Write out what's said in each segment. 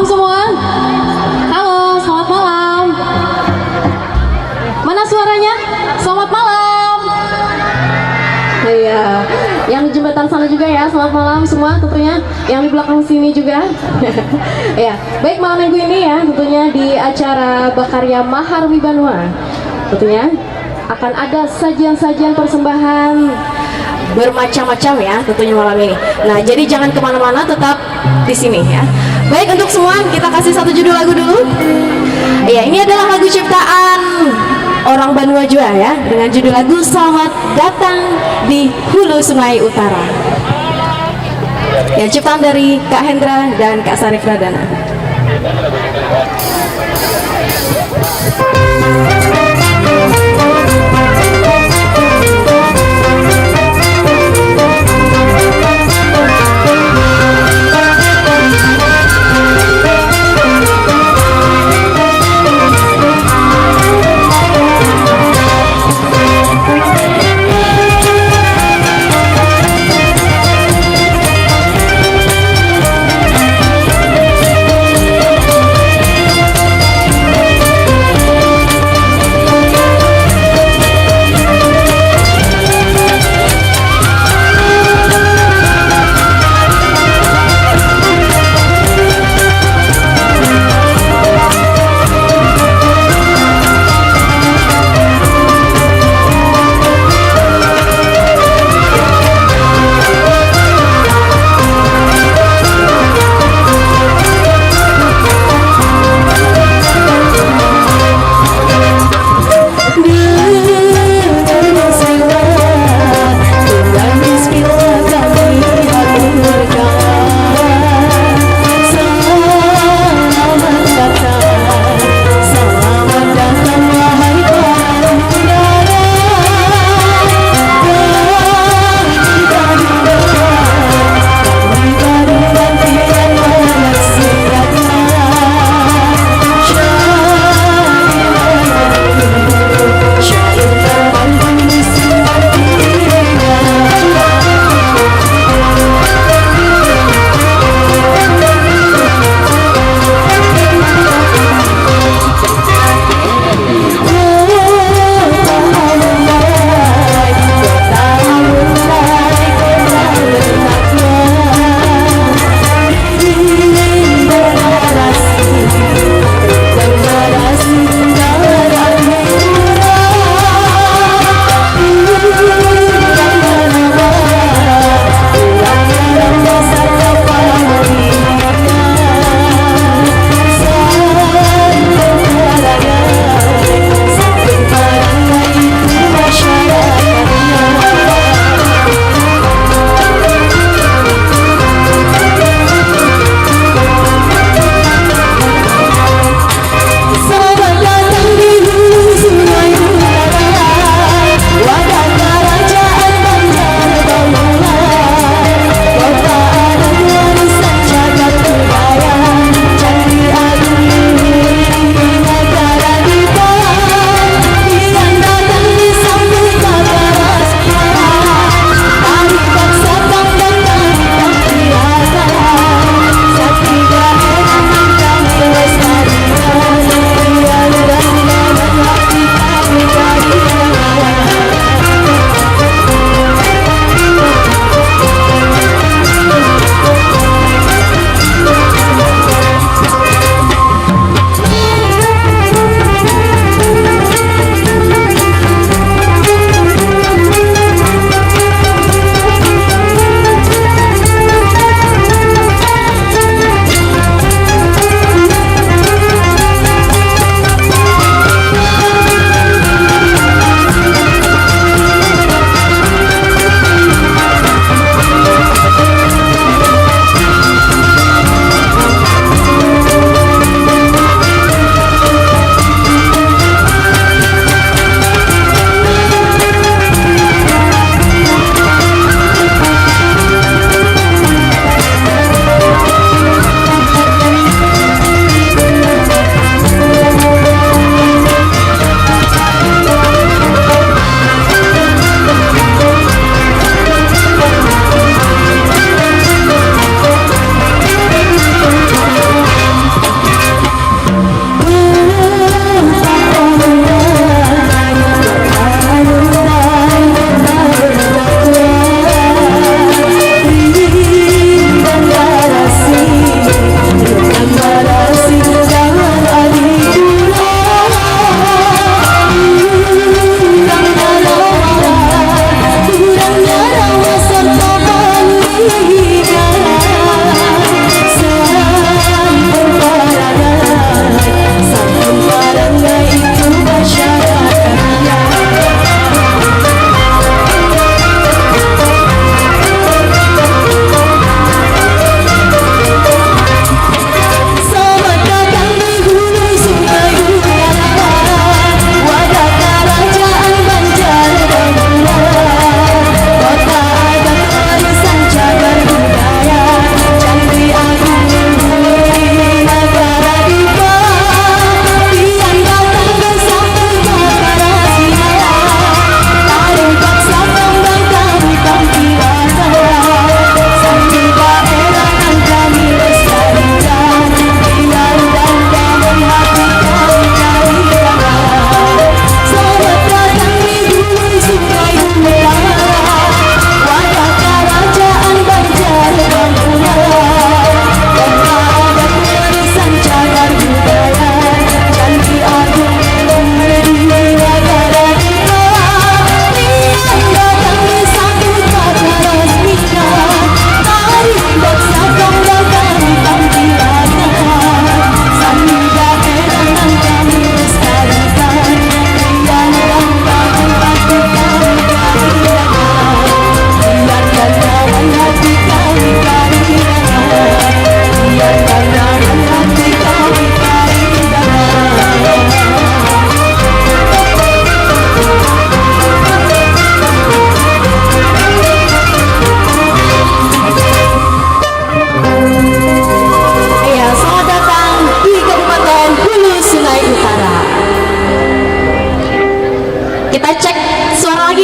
malam semua. Halo, selamat malam. Mana suaranya? Selamat malam. Iya, yang di jembatan sana juga ya. Selamat malam semua tentunya. Yang di belakang sini juga. Ya, baik malam minggu ini ya tentunya di acara Bakarya Mahar Wibanua. Tentunya akan ada sajian-sajian persembahan bermacam-macam ya tentunya malam ini. Nah, jadi jangan kemana-mana, tetap di sini ya. Baik, untuk semua kita kasih satu judul lagu dulu. Ya, ini adalah lagu ciptaan orang Banua juga ya, dengan judul lagu Selamat Datang di Hulu Sungai Utara. Ya, ciptaan dari Kak Hendra dan Kak Sarif Radana.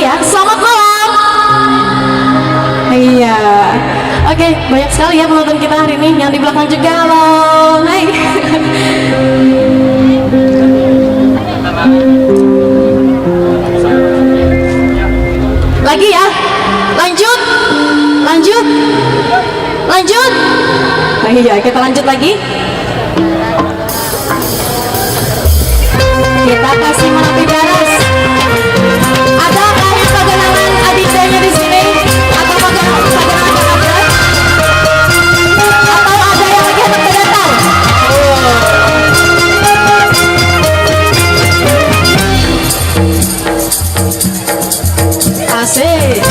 ya. Selamat malam. Iya. Oke, banyak sekali ya penonton kita hari ini. Yang di belakang juga, halo. Hai. Lagi ya. Lanjut. Lanjut. Lanjut. Nah, iya, kita lanjut lagi. Kita kasih menepi garas. Ada yang pagangan adiknya di sini? Atau pagangan ada? Atau ada yang lagi hendak datang? Asik.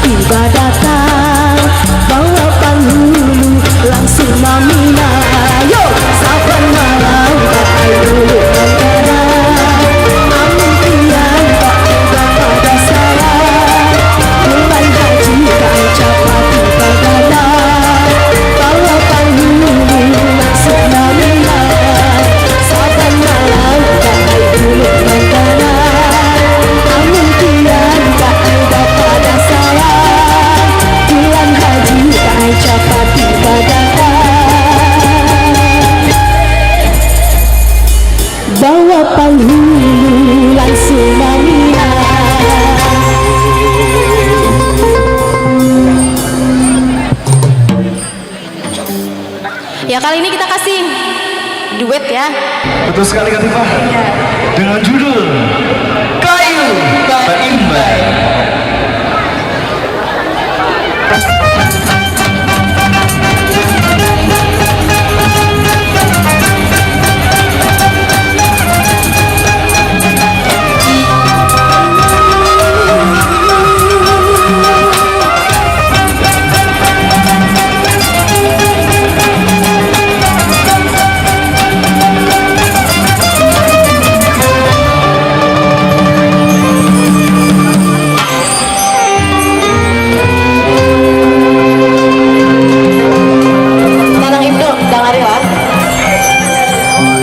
tiba datang, bawa penghulu langsung mamina. Yo, saban malam pakai dulu antara, amin kian tak ada pada saya. Bulan haji tak capai tiba datang, bawa penghulu langsung mamina. Saban malam pakai dulu antara, amin kian tak ada pada saya. Bulan haji tak capai tiba datang, bawa penghulu langsung mamina. Ya kali ini kita kasih duet ya. Betul sekali Kak Tifa. Dengan judul Kayu Berimbang.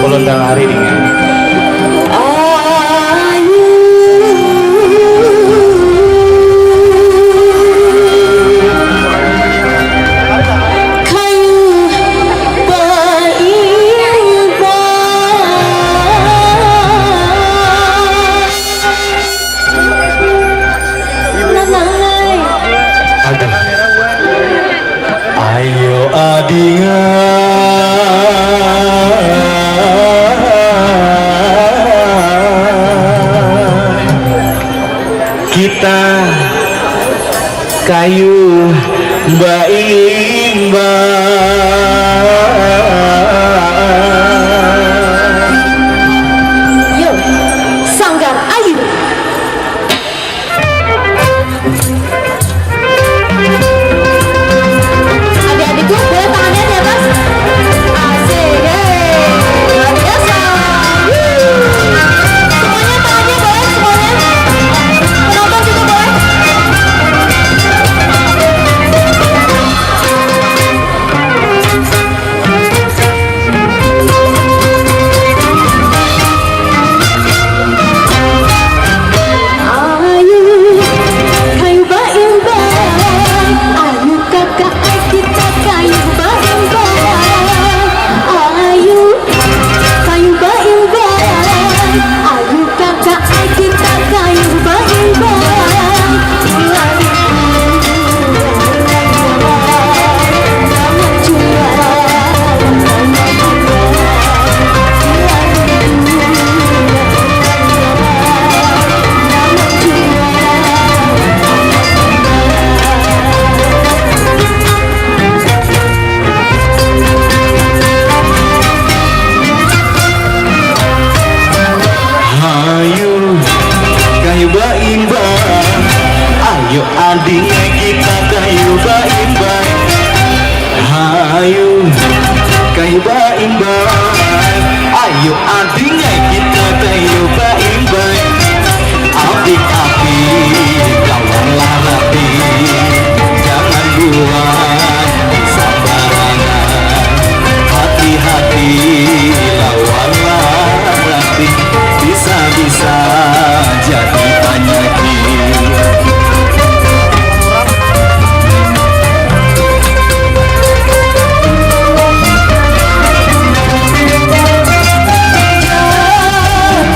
Kulundang hari ini. Ayo kita kayu berimbang. Yo, Sanggar Ayu. Adik-adikku boleh tangannya di atas. Asik, hey. Luar biasa. Semuanya tangannya boleh, semuanya. Penonton juga boleh. Ayu, kayu berimbang. Ayu kakak kita kayu berimbang. Ayu, kayu berimbang. Ayu kakak kita kayu berimbang. Jangan Ayo kayu berimbang. Ayo adiknya kita kayu berimbang. Ayo kayu berimbang. Ayo adiknya kita kayu berimbang. Adik-adik lawanlah rapi, jangan buat sembarangan. Hati-hati lawanlah rapi, bisa-bisa jadi penyakit.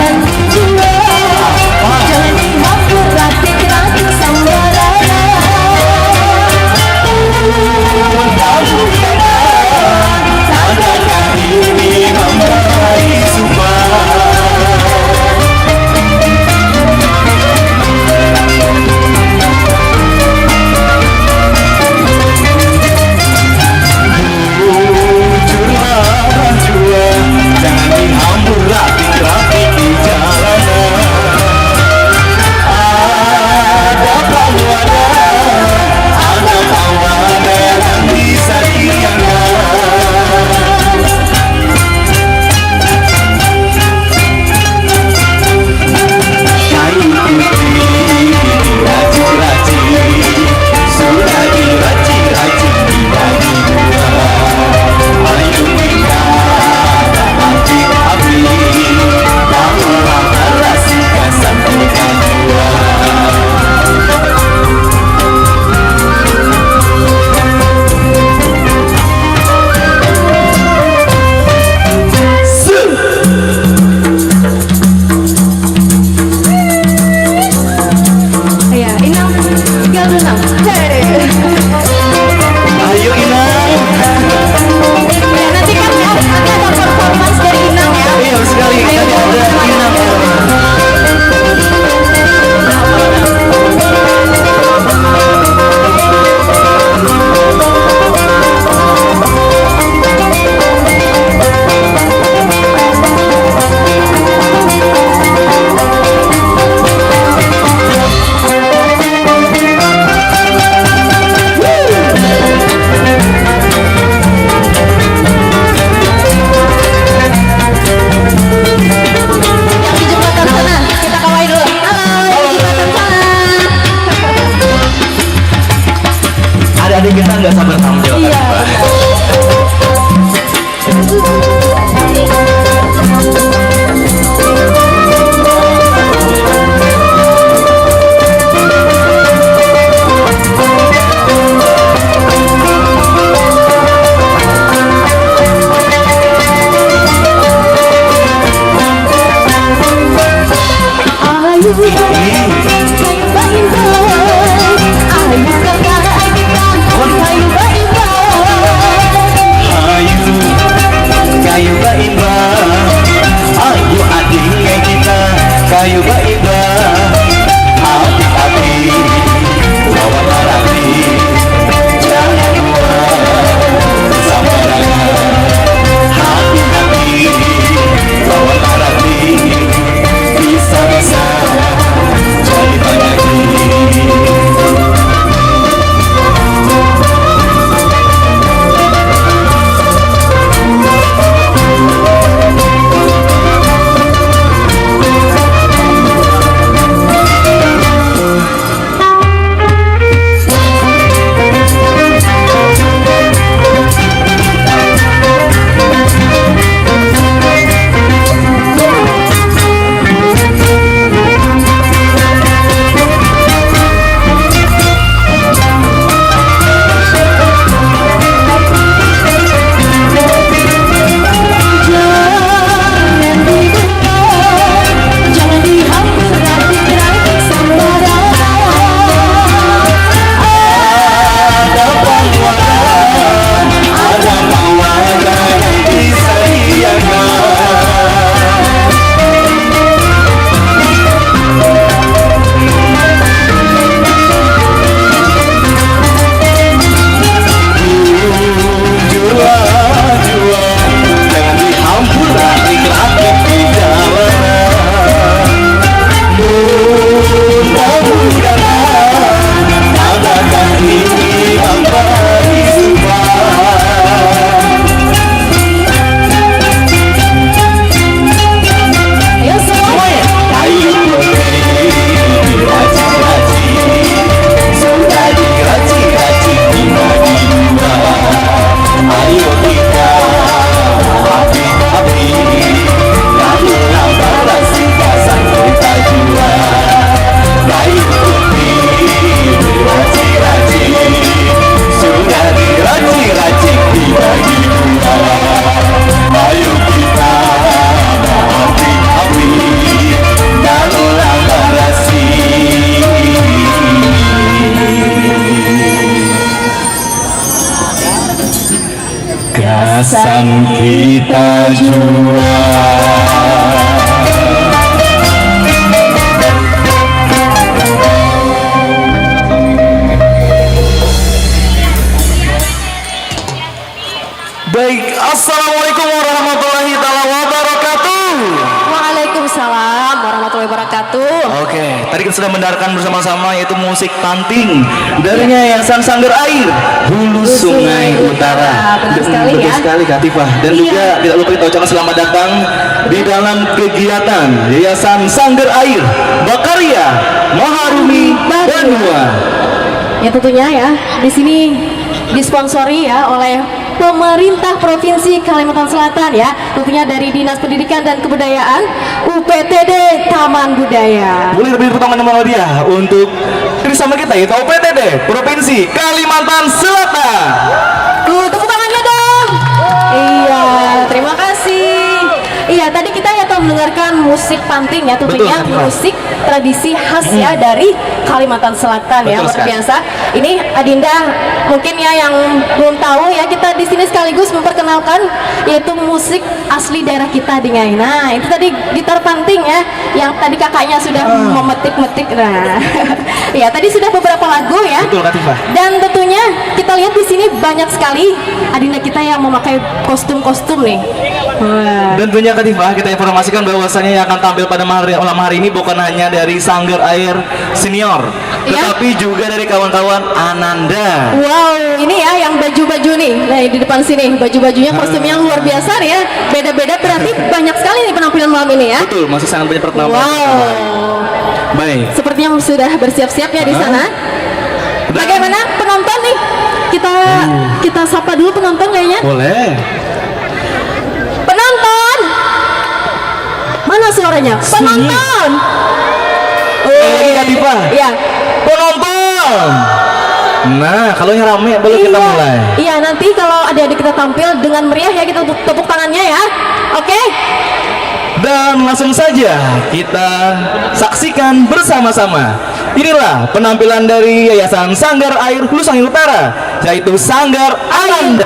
jangan Ayo Inang. Ya, nanti kan ada performance dari Inang ya. Iya sekali. Ayo, Tadi ada Inang. Yang di jembatan sana, kita kawai dulu. Halo, yang di jembatan sana. Adik-adik kita nggak sabar tanggung jawab. Iya, Ayo kayu baimba, ayo adiknya kita kayu baimba, hati-hati lawan hati, jangan buat sembarangan, hati-hati lawan hati, bisa-bisa jadi banyak ini. jangan dihambur ratik-ratik sembarangan. Ada penguatan, ada penguatan yang bisa diangkat. Jua, jangan dihampur ratik-ratik di jalanan. Mudah-mudahan adakan ini memberi sumpah. Ayo semuanya. Ayo diracik-racik, sudah diracik-racik dibagi dua. Ayo kita api-api, lalu lambat singkasan kita jua. Kayu putih diracik-racik, sudah diracik-racik dibagi dua. Ayo kita api-api, lalu lambat gasan kita jua. Baik, assalamualaikum warahmatullahi wabarakatuh. Waalaikumsalam warahmatullahi wabarakatuh. Oke, tadi kita sudah mendengarkan bersama-sama yaitu musik Panting darinya Yayasan Sanggar Air Hulu Sungai Utara. Betul sekali Betul ya. sekali Kak Tifah. Dan Iya. juga tidak lupa kita ucapkan selamat datang di dalam kegiatan Yayasan Sanggar Air Bakarya Maharumi Banua. Ya tentunya ya, di sini disponsori ya oleh pemerintah Provinsi Kalimantan Selatan ya, tentunya dari Dinas Pendidikan dan Kebudayaan UPTD Taman Budaya. Boleh lebih tepuk tangan sama dia untuk bersama kita yaitu UPTD Provinsi Kalimantan Selatan. Tepuk tangannya dong. Iya, terima kasih. Iya, tadi kita ya telah mendengarkan menampilkan musik panting ya, tentunya Betul, Kak. musik tradisi khas ya dari Kalimantan Selatan ya, Betul luar sekali. biasa. Ini Adinda mungkin ya yang belum tahu ya, kita di sini sekaligus memperkenalkan yaitu musik asli daerah kita Dingai. Nah, itu tadi gitar panting ya, yang tadi kakaknya sudah memetik-metik. Nah, ya tadi sudah beberapa lagu ya. Betul, Kak Tifa. Dan tentunya kita lihat di sini banyak sekali Adinda kita yang memakai kostum-kostum nih. Wah. Dan tentunya Kak Tifa, kita informasikan bahwasannya yang akan tampil pada malam hari ini bukan hanya dari Sanggar Air Senior, Iya. tetapi juga dari kawan-kawan Ananda. Wow, ini ya yang baju-baju nih. Nah, di depan sini baju-bajunya kostumnya luar biasa nih ya. Beda-beda berarti banyak sekali nih penampilan malam ini ya. Betul, masih sangat banyak pertama. Wow. Baik. Sepertinya sudah bersiap-siap ya di sana. Bagaimana penonton nih? Kita sapa dulu penonton kayaknya. Boleh. Penonton. Mana suaranya? Sunyi. Penonton. Lagi Kak Tifa. Iya. Penonton. Nah, kalau yang rame boleh kita mulai. Iya, nanti kalau adik-adik kita tampil dengan meriah ya, kita tepuk tangannya ya. Oke? Dan langsung saja kita saksikan bersama-sama. Inilah penampilan dari Yayasan Sanggar Air Hulu Sangir Utara, yaitu Sanggar Ananda,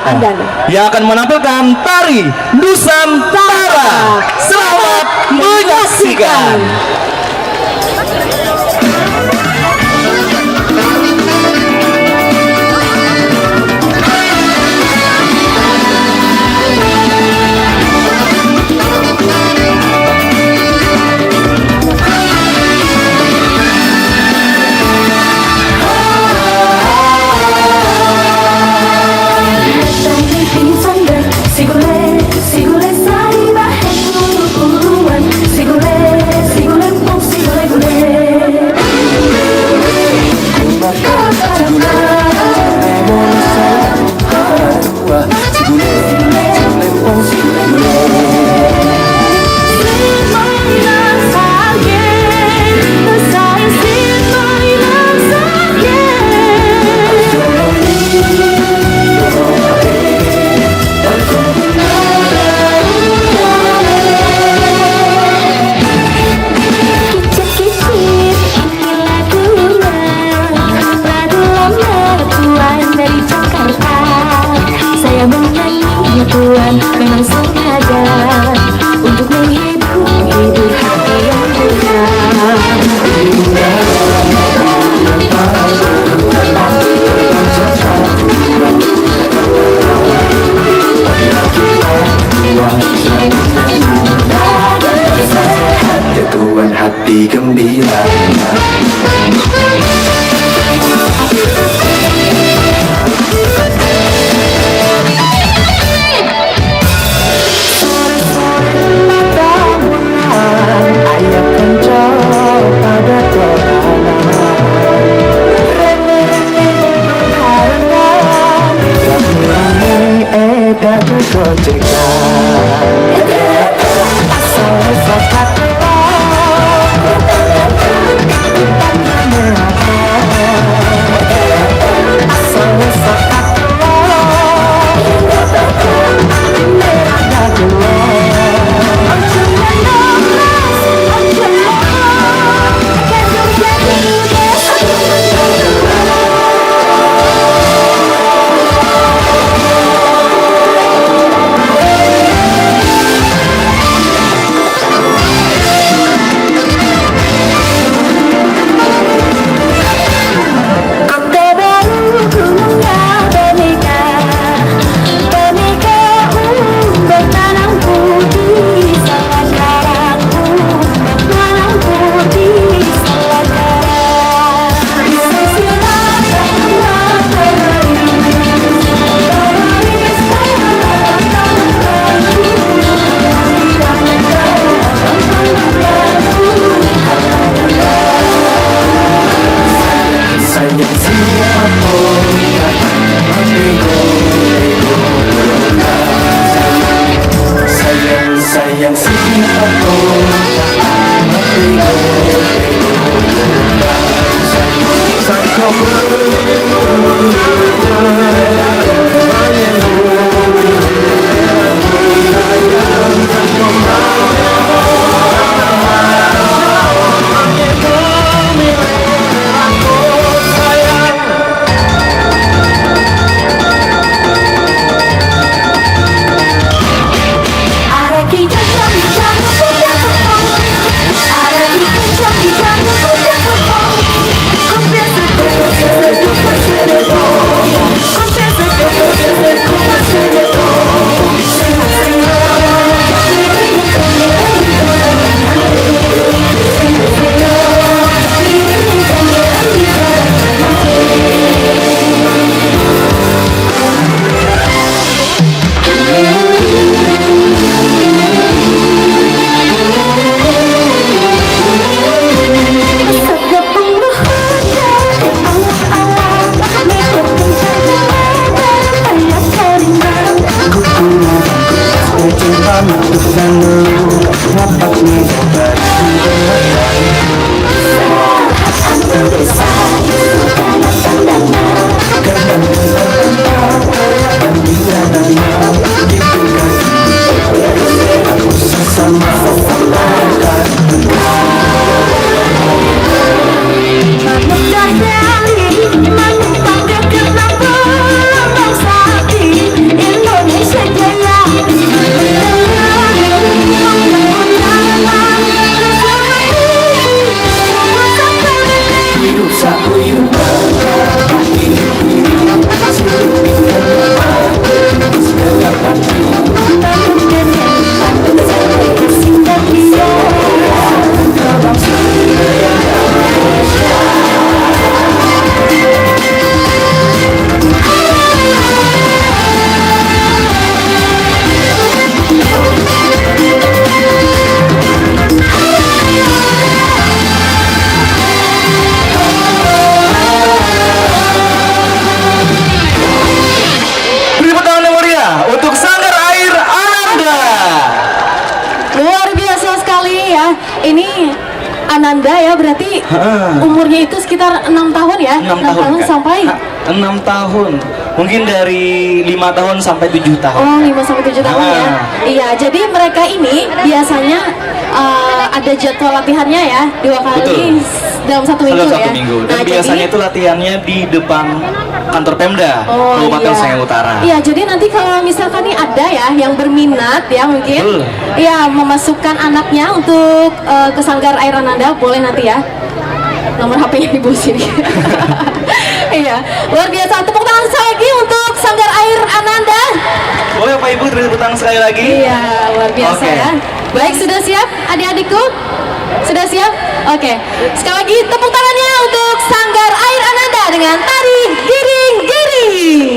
yang akan menampilkan tari Nusantara. Selamat menyaksikan. Sigule, sigule, sai bahen uluan. Sigule, sigule, ini Ananda ya, berarti umurnya itu sekitar 6 tahun ya? 6 tahun, Kak. sampai? 6 tahun. Mungkin dari 5 tahun sampai 7 tahun. Oh, 5 sampai 7 tahun ya. Ah. Iya, jadi mereka ini biasanya ada jadwal latihannya ya, 2 kali Betul. dalam 1 minggu Dalam ya. 1 minggu. Dan Nah, biasanya itu latihannya di depan kantor Pemda Kabupaten Sangiang Utara. Iya, jadi nanti kalau misalkan nih ada ya yang berminat ya mungkin Betul. ya memasukkan anaknya untuk ke Sanggar Air Ananda, boleh nanti ya. Nomor HP-nya di bawah sini. Iya, luar biasa. Tepuk tangan sekali lagi untuk Sanggar Air Ananda. Boleh Pak Ibu tepuk tangan sekali lagi? Iya, luar biasa Oke. ya. Baik, sudah siap adik-adikku? Sudah siap? Oke. Sekali lagi tepuk tangannya untuk Sanggar Air Ananda dengan tari giring-giring.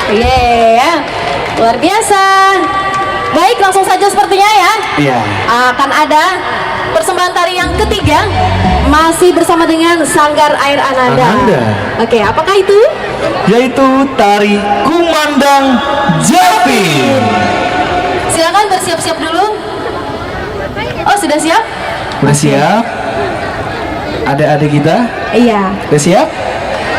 Ya, luar biasa. Baik, langsung saja sepertinya ya. Iya. Akan ada persembahan tari yang ketiga, masih bersama dengan Sanggar Air Ananda. Oke, apakah itu? Yaitu tari Kumandang Japi. Silakan bersiap-siap dulu. Oh, sudah siap? Udah siap? Adik-adik kita? Iya. Udah siap?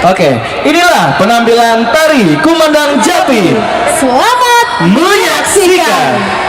Oke, inilah penampilan tari Kumandang Japi. Selamat Menyaksikan.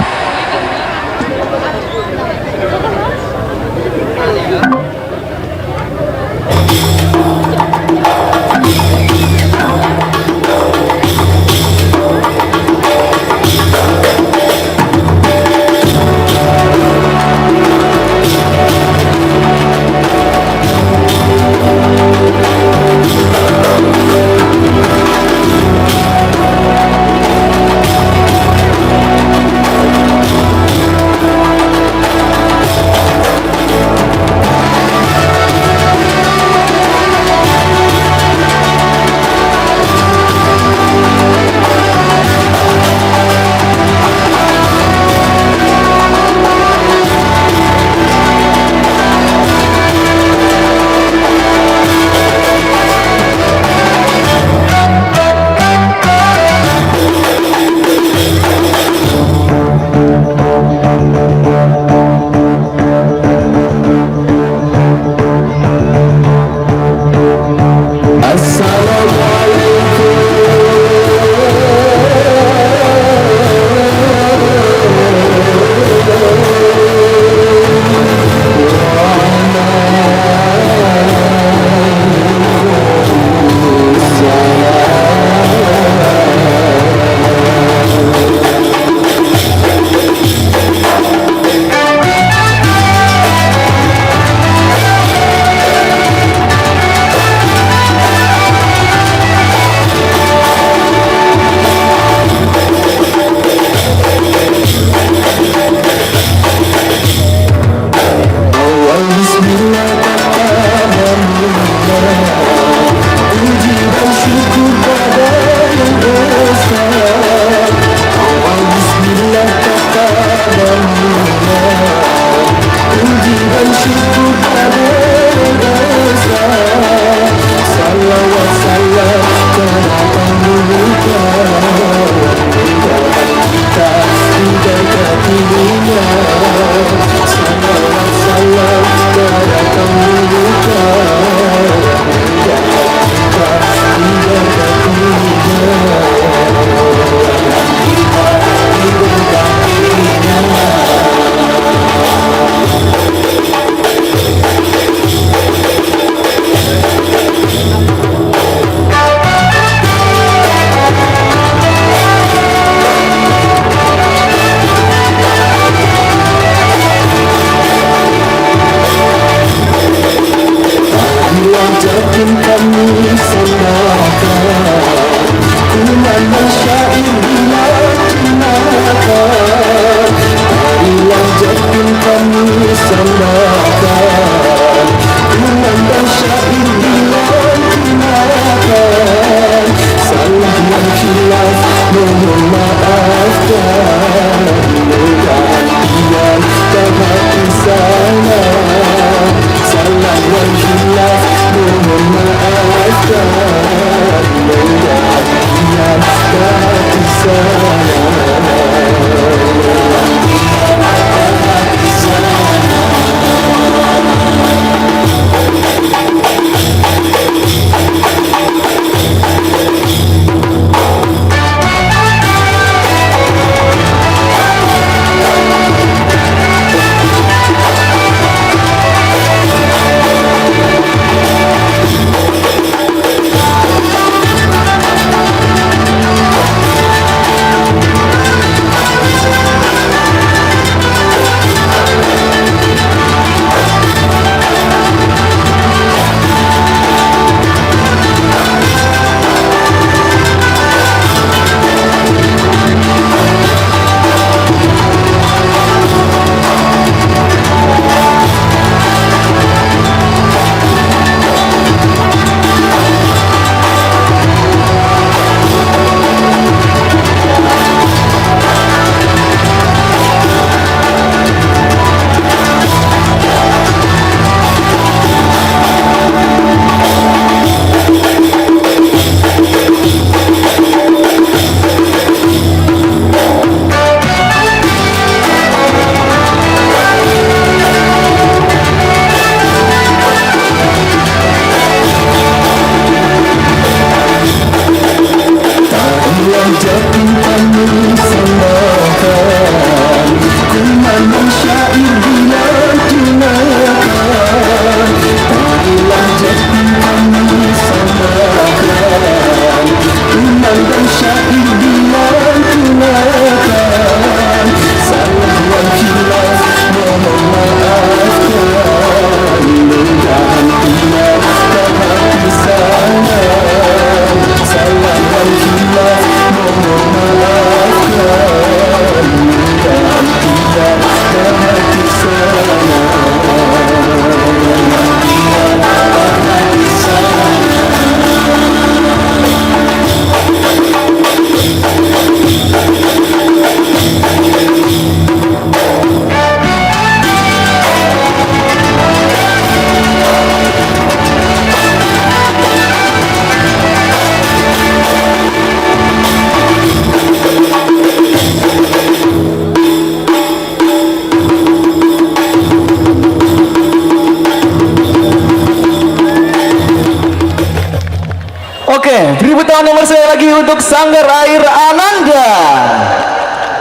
Oke, beri tangan nomor saya lagi untuk Sanggar Air Ananda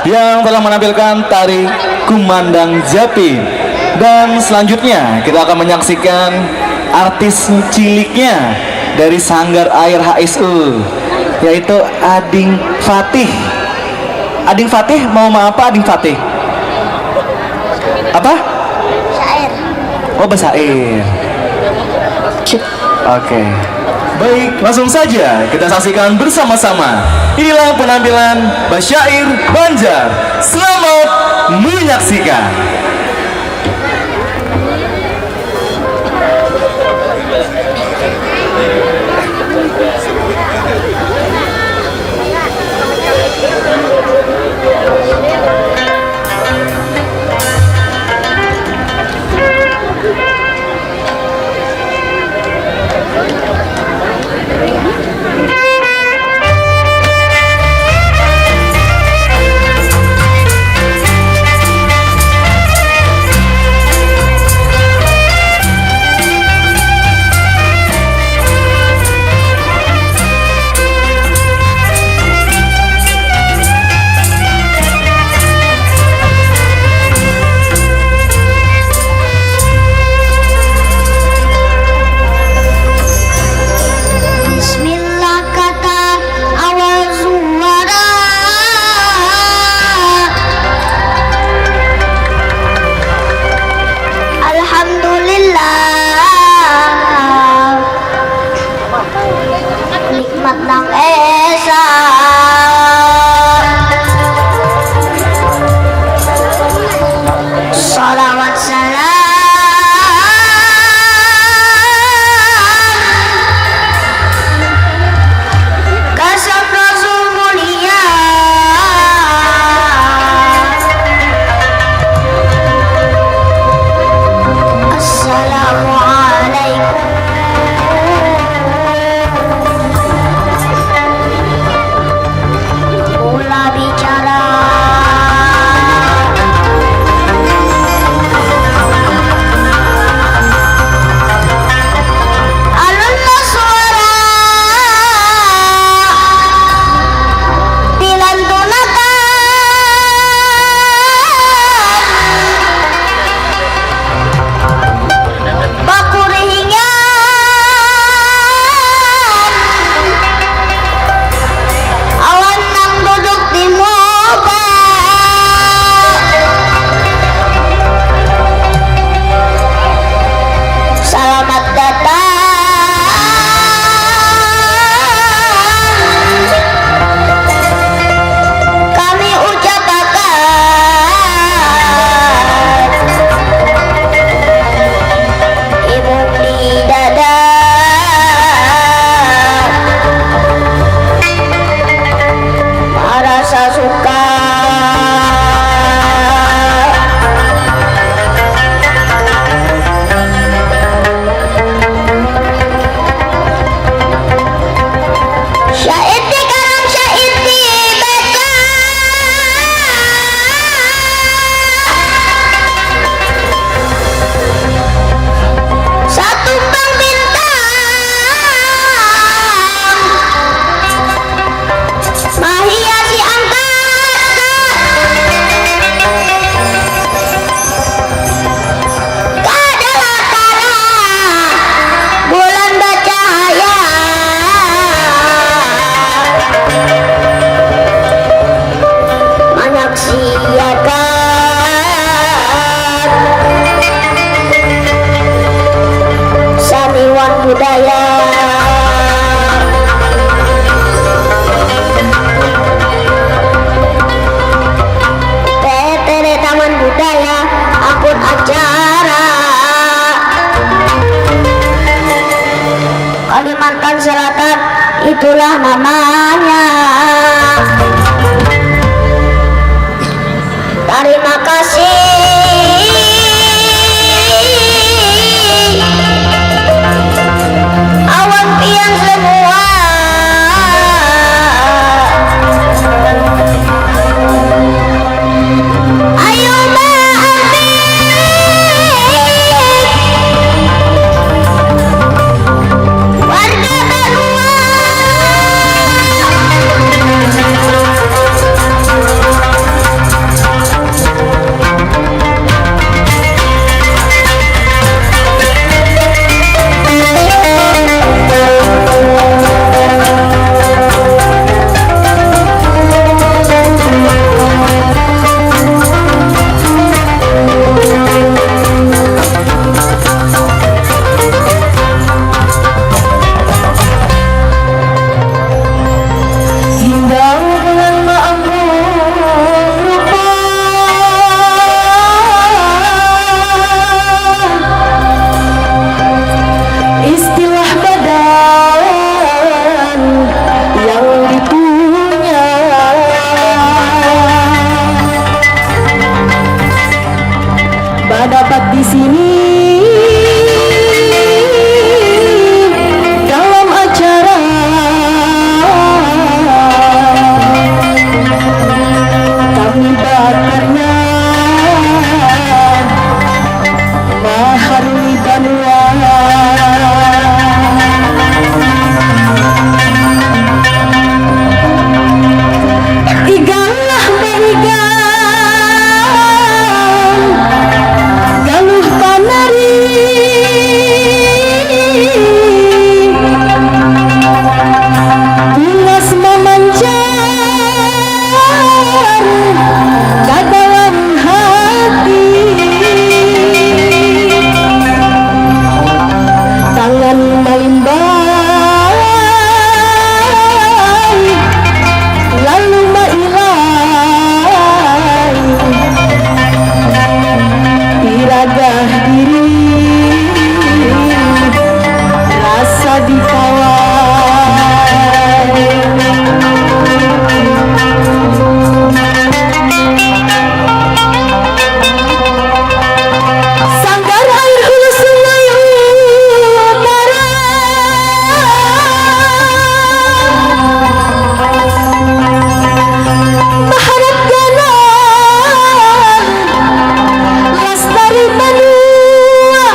yang telah menampilkan tari Kumandang Japi. Dan selanjutnya kita akan menyaksikan artis ciliknya dari Sanggar Air HSU, yaitu Ading Fatih. Ading Fatih mau apa Ading Fatih? Apa? Syair. Oh, bersair. Oke. Baik, langsung saja kita saksikan bersama-sama. Inilah penampilan Basyair Banjar. Selamat menyaksikan. Bismillah kata awal suara. Alhamdulillah, nikmat nang esa. Salawat salam kasih Rasul mulia. Assalamualaikum itulah namanya. Terima kasih. Awan pian semua. Ayo warga Banua. Istilah badan yang dipunya dapat di sini dalam acara kami bakarnya Mahar Wibanua. Igalah berigan galuh panari pulas memancar ke dalam hati, tangan melimbai lalu mailai iragah diri rasa dikawal. Sanggar air hulu sungai utara Maharap ganan Lestari Banua.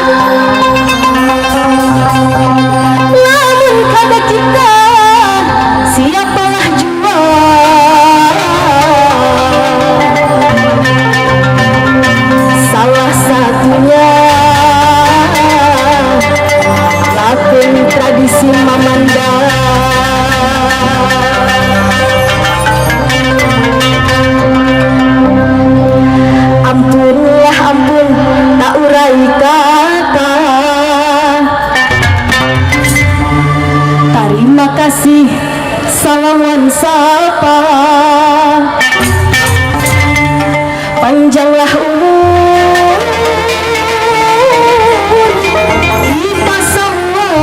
Lamun kada kita siapalah jua salah satunya lakon tradisi Mamanda. Ampunlah ampun tak urai kata. Terima kasih salaman sapa. Panjanglah umur kita semua.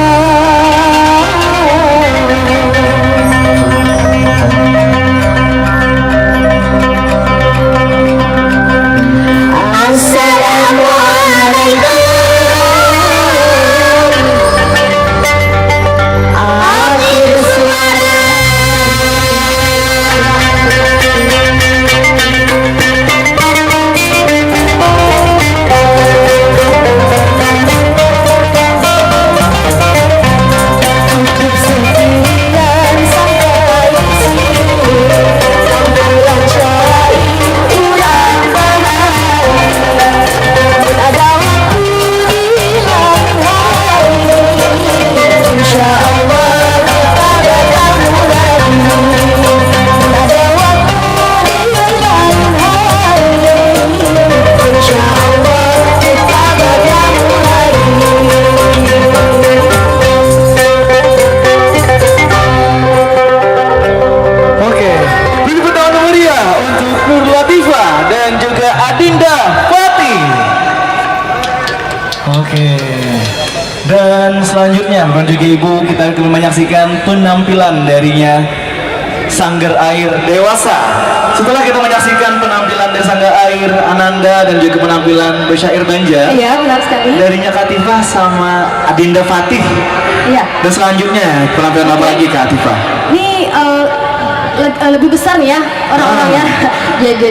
Assalamualaikum. Akhir suara. Cukup sekian sampai sini. Sambulan syair ulang bahari. Ada waktu hilang hari. Insya Allah kita bertemu lagi. Ada waktu hilang hari. Insya Allah kita bertemu lagi. Oke, beri tepuk tangan meriah untuk Nur Latifah dan juga Adinda Fatih. Oke, dan selanjutnya bukan juga ibu kita ke rumahnya menyaksikan penampilan darinya Sanggar Air Dewasa. Setelah kita menyaksikan penampilan dari Sanggar Air Ananda dan juga penampilan Besyair Banjar, Iya, benar sekali. darinya Katifah sama Adinda Fatih. Iya. Dan selanjutnya penampilan apa lagi Katifah? Ini lebih besar nih ya orang-orangnya.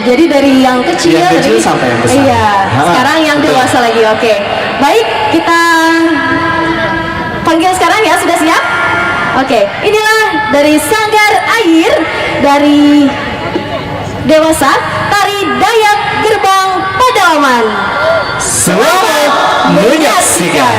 Jadi dari yang kecil, Yang kecil tadi- sampai yang besar. Iya. Sekarang yang betul. dewasa lagi. Oke. Baik, kita panggil sekarang ya. Sudah siap? Oke. Inilah dari Sanggar Air dari Dewasa, tari Dayak Gerbang Pedalaman. Selamat menyaksikan.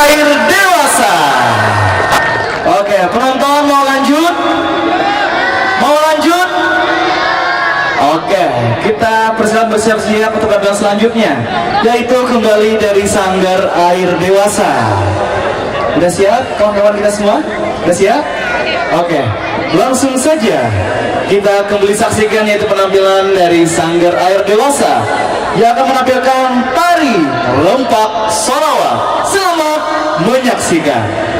Air Dewasa. Oke, penonton mau lanjut? Mau lanjut? Oke, kita persilakan bersiap-siap untuk penampilan selanjutnya, yaitu kembali dari Sanggar Air Dewasa. Udah siap kawan-kawan kita semua? Udah siap? Oke, langsung saja kita kembali saksikan yaitu penampilan dari Sanggar Air Dewasa yang akan menampilkan tari lompat Sarawak. Selamat menyaksikan.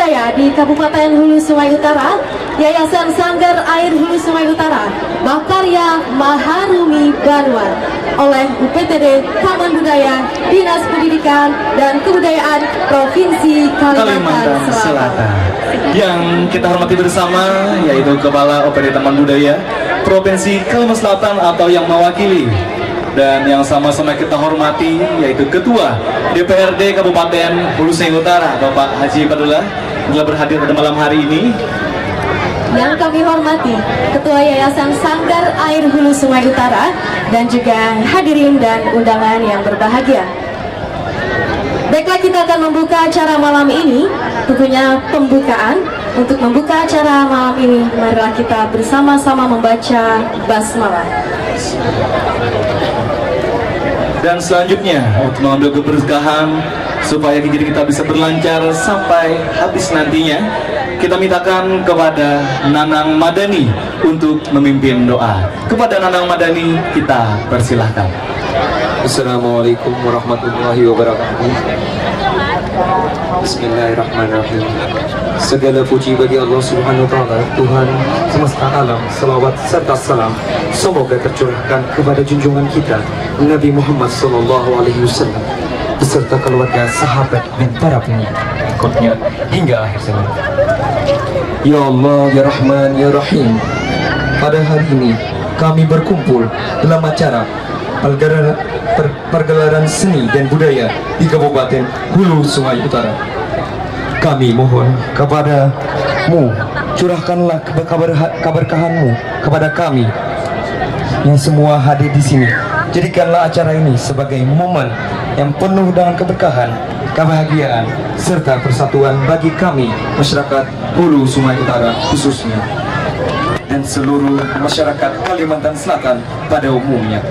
Budaya di Kabupaten Hulu Sungai Utara, Yayasan Sanggar Air Hulu Sungai Utara, Makarya Maharumi Banua oleh UPTD Taman Budaya Dinas Pendidikan dan Kebudayaan Provinsi Kalimantan Selatan. Yang kita hormati bersama yaitu Kepala OPD Taman Budaya Provinsi Kalimantan Selatan atau yang mewakili, dan yang sama-sama kita hormati yaitu Ketua DPRD Kabupaten Hulu Sungai Utara Bapak Haji Padullah telah berhadir pada malam hari ini. Yang kami hormati Ketua Yayasan Sanggar Air Hulu Sungai Utara dan juga hadirin dan undangan yang berbahagia. Baiklah, kita akan membuka acara malam ini, tentunya pembukaan. Untuk membuka acara malam ini, marilah kita bersama-sama membaca basmalah. Dan selanjutnya untuk mengambil keberkahan supaya diri kita bisa berlancar sampai habis nantinya, kita mintakan kepada Nanang Madani untuk memimpin doa. Kepada Nanang Madani kita persilahkan. Assalamualaikum warahmatullahi wabarakatuh. Bismillahirrahmanirrahim. Segala puji bagi Allah Subhanahu wa taala, Tuhan semesta alam. Salawat serta salam semoga tercurahkan kepada junjungan kita Nabi Muhammad sallallahu alaihi wasallam beserta keluarga, sahabat dan para pengikutnya hingga akhir zaman. Ya Allah, ya Rahman, ya Rahim. Pada hari ini kami berkumpul dalam acara pergelaran seni dan budaya di Kabupaten Hulu Sungai Utara. Kami mohon kepadamu, curahkanlah keberkahanmu kepada kami yang semua hadir di sini. Jadikanlah acara ini sebagai momen yang penuh dengan keberkahan, kebahagiaan, serta persatuan bagi kami masyarakat Hulu Sungai Utara khususnya, dan seluruh masyarakat Kalimantan Selatan pada umumnya.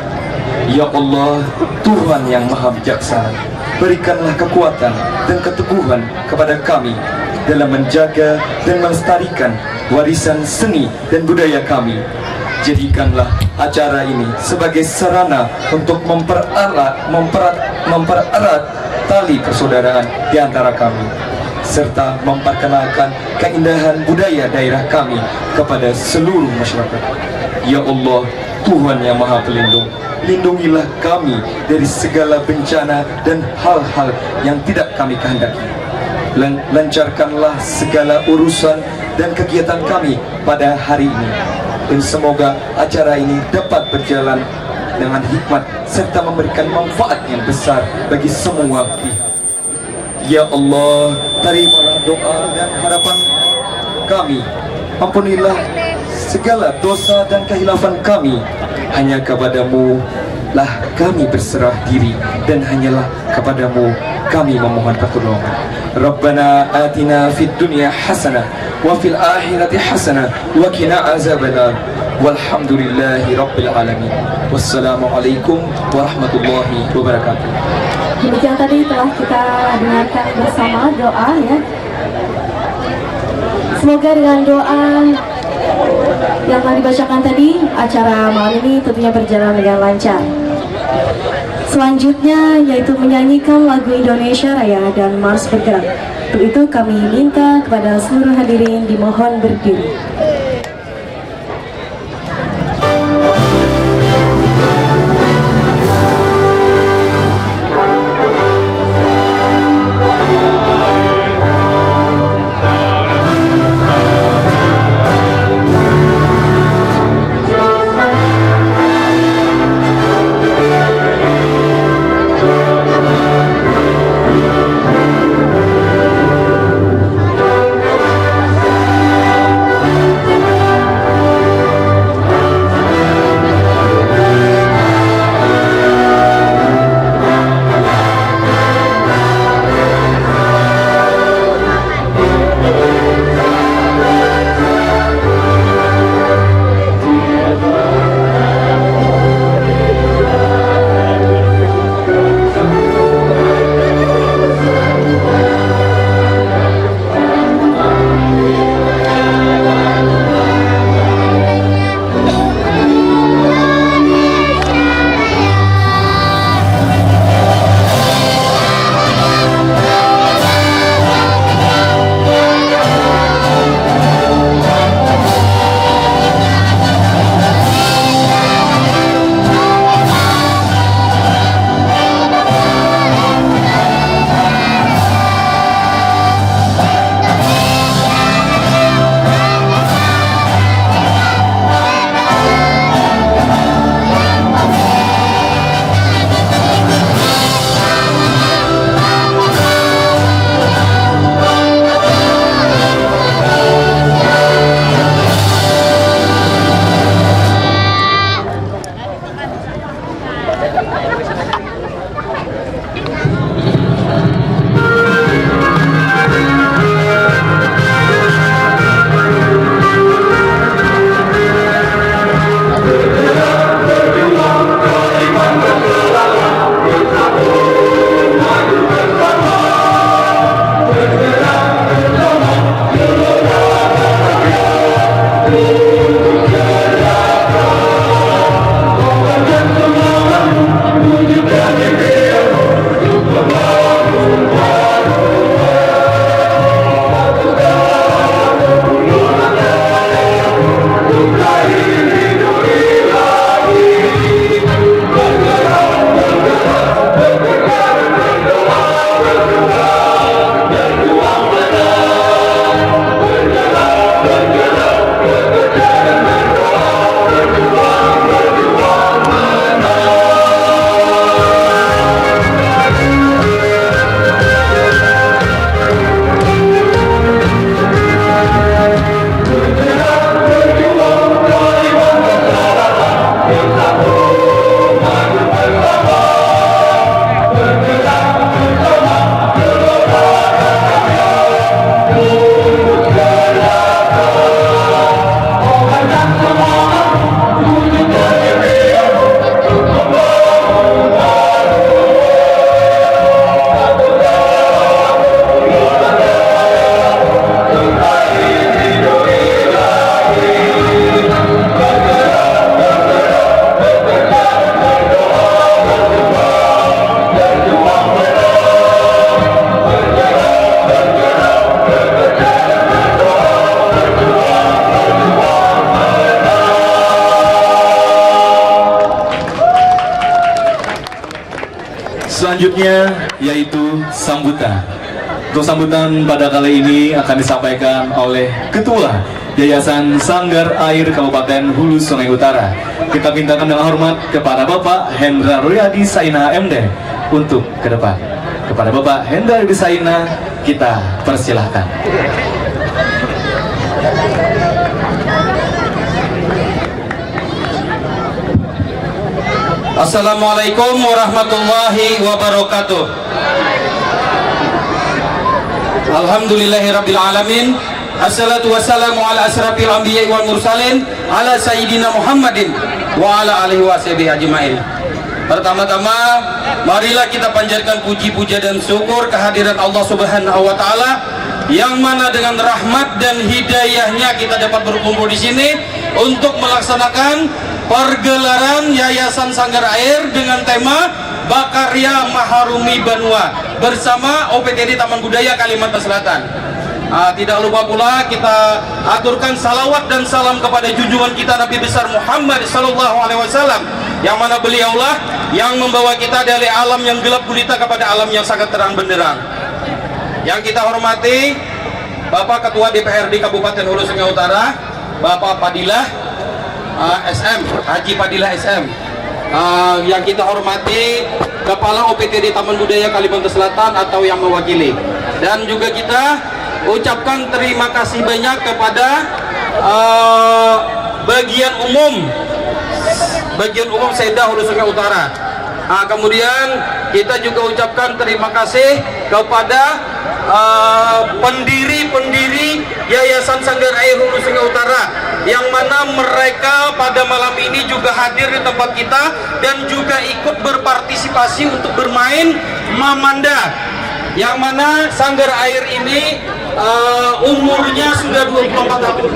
Ya Allah, Tuhan yang Maha Bijaksana, berikanlah kekuatan dan keteguhan kepada kami dalam menjaga dan melestarikan warisan seni dan budaya kami. Jadikanlah acara ini sebagai sarana untuk mempererat tali persaudaraan di antara kami, serta memperkenalkan keindahan budaya daerah kami kepada seluruh masyarakat. Ya Allah, Tuhan yang Maha Pelindung, lindungilah kami dari segala bencana dan hal-hal yang tidak kami kehendaki. Lancarkanlah segala urusan dan kegiatan kami pada hari ini, dan semoga acara ini dapat berjalan dengan hikmat serta memberikan manfaat yang besar bagi semua pihak. Ya Allah, terimalah doa dan harapan kami. Ampunilah segala dosa dan kehilafan kami. Hanya kepadamu lah kami berserah diri, dan hanyalah kepadamu kami memohon pertolongan. Rabbana atina fid dunya hasanah wa fil akhirati hasanah wa qina azabannar. Walhamdulillahi rabbil alamin. Wassalamualaikum warahmatullahi wabarakatuh. Demikian tadi telah kita dengarkan bersama doa ya. Semoga dengan doa yang telah dibacakan tadi, acara malam ini tentunya berjalan dengan lancar. Selanjutnya yaitu menyanyikan lagu Indonesia Raya dan Mars Bergerak. Untuk itu kami minta kepada seluruh hadirin dimohon berdiri. selanjutnya yaitu sambutan. Untuk sambutan pada kali ini akan disampaikan oleh Ketua Yayasan Sanggar Air Kabupaten Hulu Sungai Utara. Kita mintakan dengan hormat kepada Bapak Hendra Ruyadi Saina MD untuk ke depan. Kepada Bapak Hendra Ruyadi Saina kita persilahkan. Assalamualaikum warahmatullahi wabarakatuh. Alhamdulillahirabbil alamin. Assalatu wassalamu ala asrafil anbiya'i wal mursalin ala sayyidina Muhammadin wa ala alihi washabihi ajmain. Pertama-tama marilah kita panjatkan puji-puja dan syukur kehadiran Allah Subhanahu wa taala yang mana dengan rahmat dan hidayahnya kita dapat berkumpul di sini untuk melaksanakan pergelaran Yayasan Sanggar Air dengan tema Bakarya Maharumi Banua bersama OPTD Taman Budaya Kalimantan Selatan. Tidak lupa pula kita aturkan salawat dan salam kepada junjungan kita Nabi besar Muhammad sallallahu alaihi wasallam, yang mana beliaulah yang membawa kita dari alam yang gelap gulita kepada alam yang sangat terang benderang. Yang kita hormati Bapak Ketua DPRD Kabupaten Hulu Sungai Utara, Bapak Padilah SM, Haji Padilah SM. Yang kita hormati Kepala OPTD Taman Budaya Kalimantan Selatan atau yang mewakili. Dan juga kita ucapkan terima kasih banyak kepada bagian umum Seda Hulu Sungai Utara. Kemudian kita juga ucapkan terima kasih kepada pendiri-pendiri Yayasan Sanggar Air Hulu Sungai Utara, yang mana mereka pada malam ini juga hadir di tempat kita dan juga ikut berpartisipasi untuk bermain Mamanda, yang mana Sanggar Air ini umurnya sudah 24 tahun.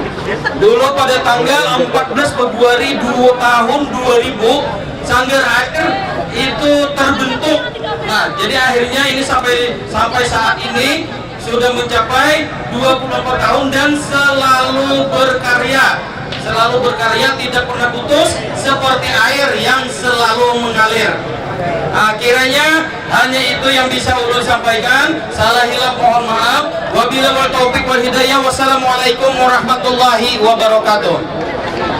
Dulu pada tanggal 14 Februari tahun 2000 Sanggar Air itu terbentuk. Nah, jadi akhirnya ini sampai saat ini sudah mencapai 24 tahun dan selalu berkarya, tidak pernah putus seperti air yang selalu mengalir. Kiranya hanya itu yang bisa ulun sampaikan. Salah hilaf mohon maaf. Wabillahi taufiq wal hidayah. Wassalamualaikum warahmatullahi wabarakatuh.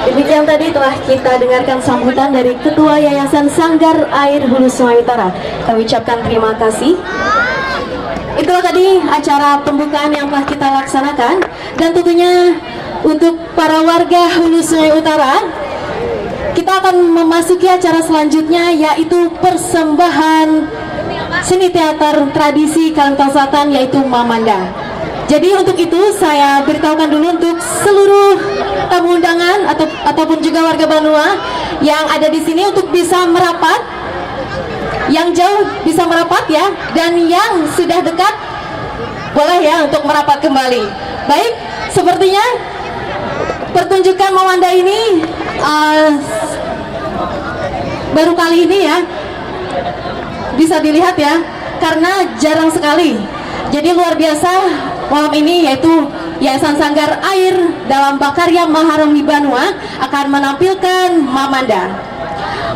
Demikian tadi telah kita dengarkan sambutan dari Ketua Yayasan Sanggar Air Hulu Sungai Utara. Kami ucapkan terima kasih. Itulah tadi acara pembukaan yang telah kita laksanakan, dan tentunya untuk para warga Hulu Sungai Utara, kita akan memasuki acara selanjutnya, yaitu persembahan seni teater tradisi Kalimantan Selatan, yaitu Mamanda. Jadi untuk itu saya beritahukan dulu untuk seluruh tamu undangan ataupun juga warga Banua yang ada di sini untuk bisa merapat, yang jauh bisa merapat ya, dan yang sudah dekat boleh ya untuk merapat kembali. Baik, sepertinya pertunjukan Mamanda ini baru kali ini ya bisa dilihat ya, karena jarang sekali. Jadi luar biasa malam ini, yaitu Yayasan Sanggar Air dalam Bakarya Maharumi Banua akan menampilkan Mamanda.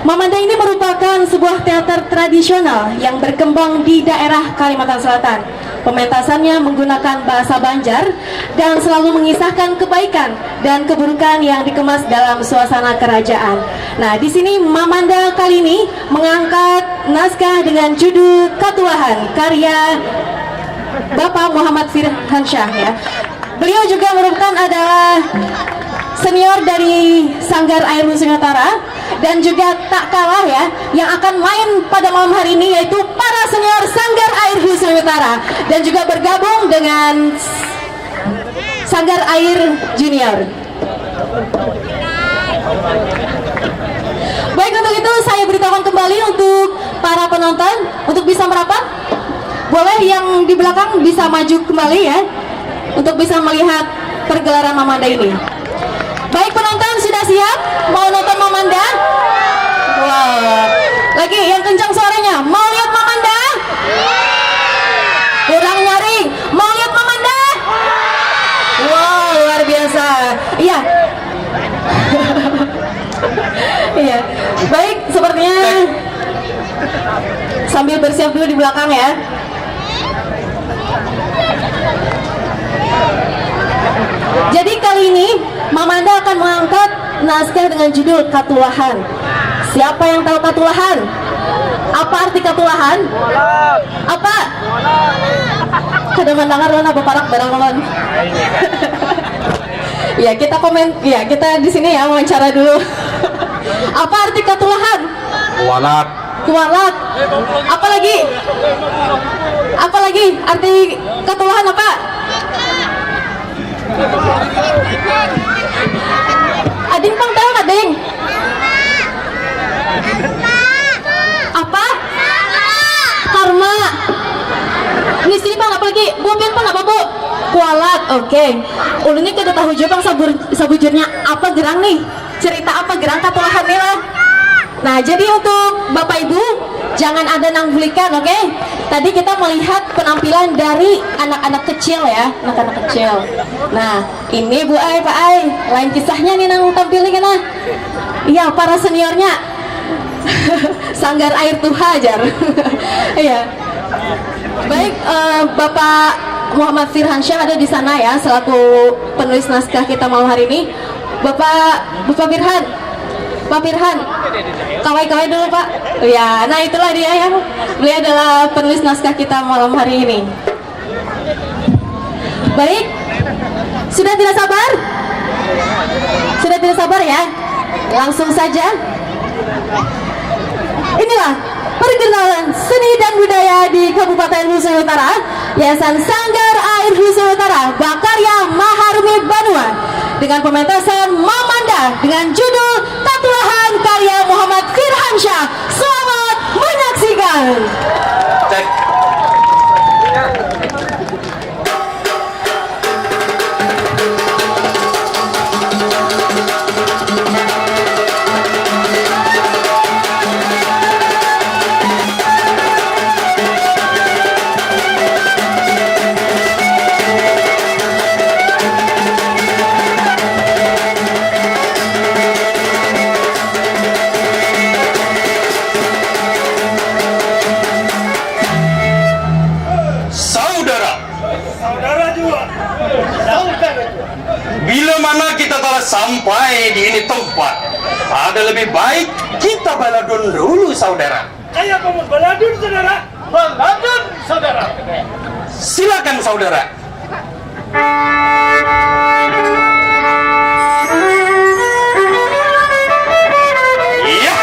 Mamanda ini merupakan sebuah teater tradisional yang berkembang di daerah Kalimantan Selatan. Pementasannya menggunakan bahasa Banjar dan selalu mengisahkan kebaikan dan keburukan yang dikemas dalam suasana kerajaan. Nah, di sini Mamanda kali ini mengangkat naskah dengan judul Katuahan karya Bapak Muhammad Firhansyah ya. Beliau juga merupakan adalah senior dari Sanggar Air Hulu Sungai Utara, dan juga tak kalah ya yang akan main pada malam hari ini, yaitu para senior Sanggar Air Hulu Sungai Utara, dan juga bergabung dengan Sanggar Air Junior. Baik, untuk itu saya beritahukan kembali untuk para penonton untuk bisa merapat. Boleh yang di belakang bisa maju kembali ya, untuk bisa melihat pergelaran Mamanda ini. Baik, penonton sudah siap? Mau nonton Mamanda? Wow. Lagi yang kencang suaranya. Mau lihat Mamanda? Kurang nyaring. Mau lihat Mamanda? Wow, luar biasa. Iya. Iya. Baik, sepertinya sambil bersiap dulu di belakang ya. Jadi kali ini Mamanda akan mengangkat naskah dengan judul Katulahan. Siapa yang tahu Katulahan? Apa arti Katulahan? Apa? Kada mendengar lo apa parak barang lawan. Ya kita komen, ya kita di sini ya wawancara dulu. Apa arti Katulahan? Kualat. Kualat. Apa lagi? Apa lagi? Arti Katulahan apa? Ading pang tahu nggak, Ding? Apa? Karma. Ini sini bang, apa lagi? Bu, biar bang apa bu? Kualat, oke. Ulunnya kita tahu juga bang sabujurnya apa gerang nih? Cerita apa gerang Katulahan nih lah? Nah, jadi untuk Bapak Ibu jangan ada nanggulikan, oke? Tadi kita melihat penampilan dari anak-anak kecil ya, anak-anak kecil. Nah, ini Bu Ai, Pak Ai, lain kisahnya nih nang tampilin kan? Iya, para seniornya. Sanggar Air Tuha jar. Iya. Baik, Bapak Muhammad Firhansyah ada di sana ya, selaku penulis naskah kita malam hari ini. Bapak Firhan, Pak Firhan, kawai-kawai dulu Pak. Ya, nah itulah dia ya. Beliau adalah penulis naskah kita malam hari ini. Baik, sudah tidak sabar? Sudah tidak sabar ya? Langsung saja. Inilah perkenalan seni dan budaya di Kabupaten Hussein Utara, Yayasan Sanggar Air Hussein Utara, Bakarya Maharumi Banua, dengan pementasan Mamanda dengan judul Katulahan karya Muhammad Firhansyah. Selamat menyaksikan. Cek. Bila mana kita telah sampai di ini tempat, ada lebih baik kita baladun dulu, saudara. Kayak kamu baladun, saudara. Baladun, saudara. Silakan, saudara. Iya.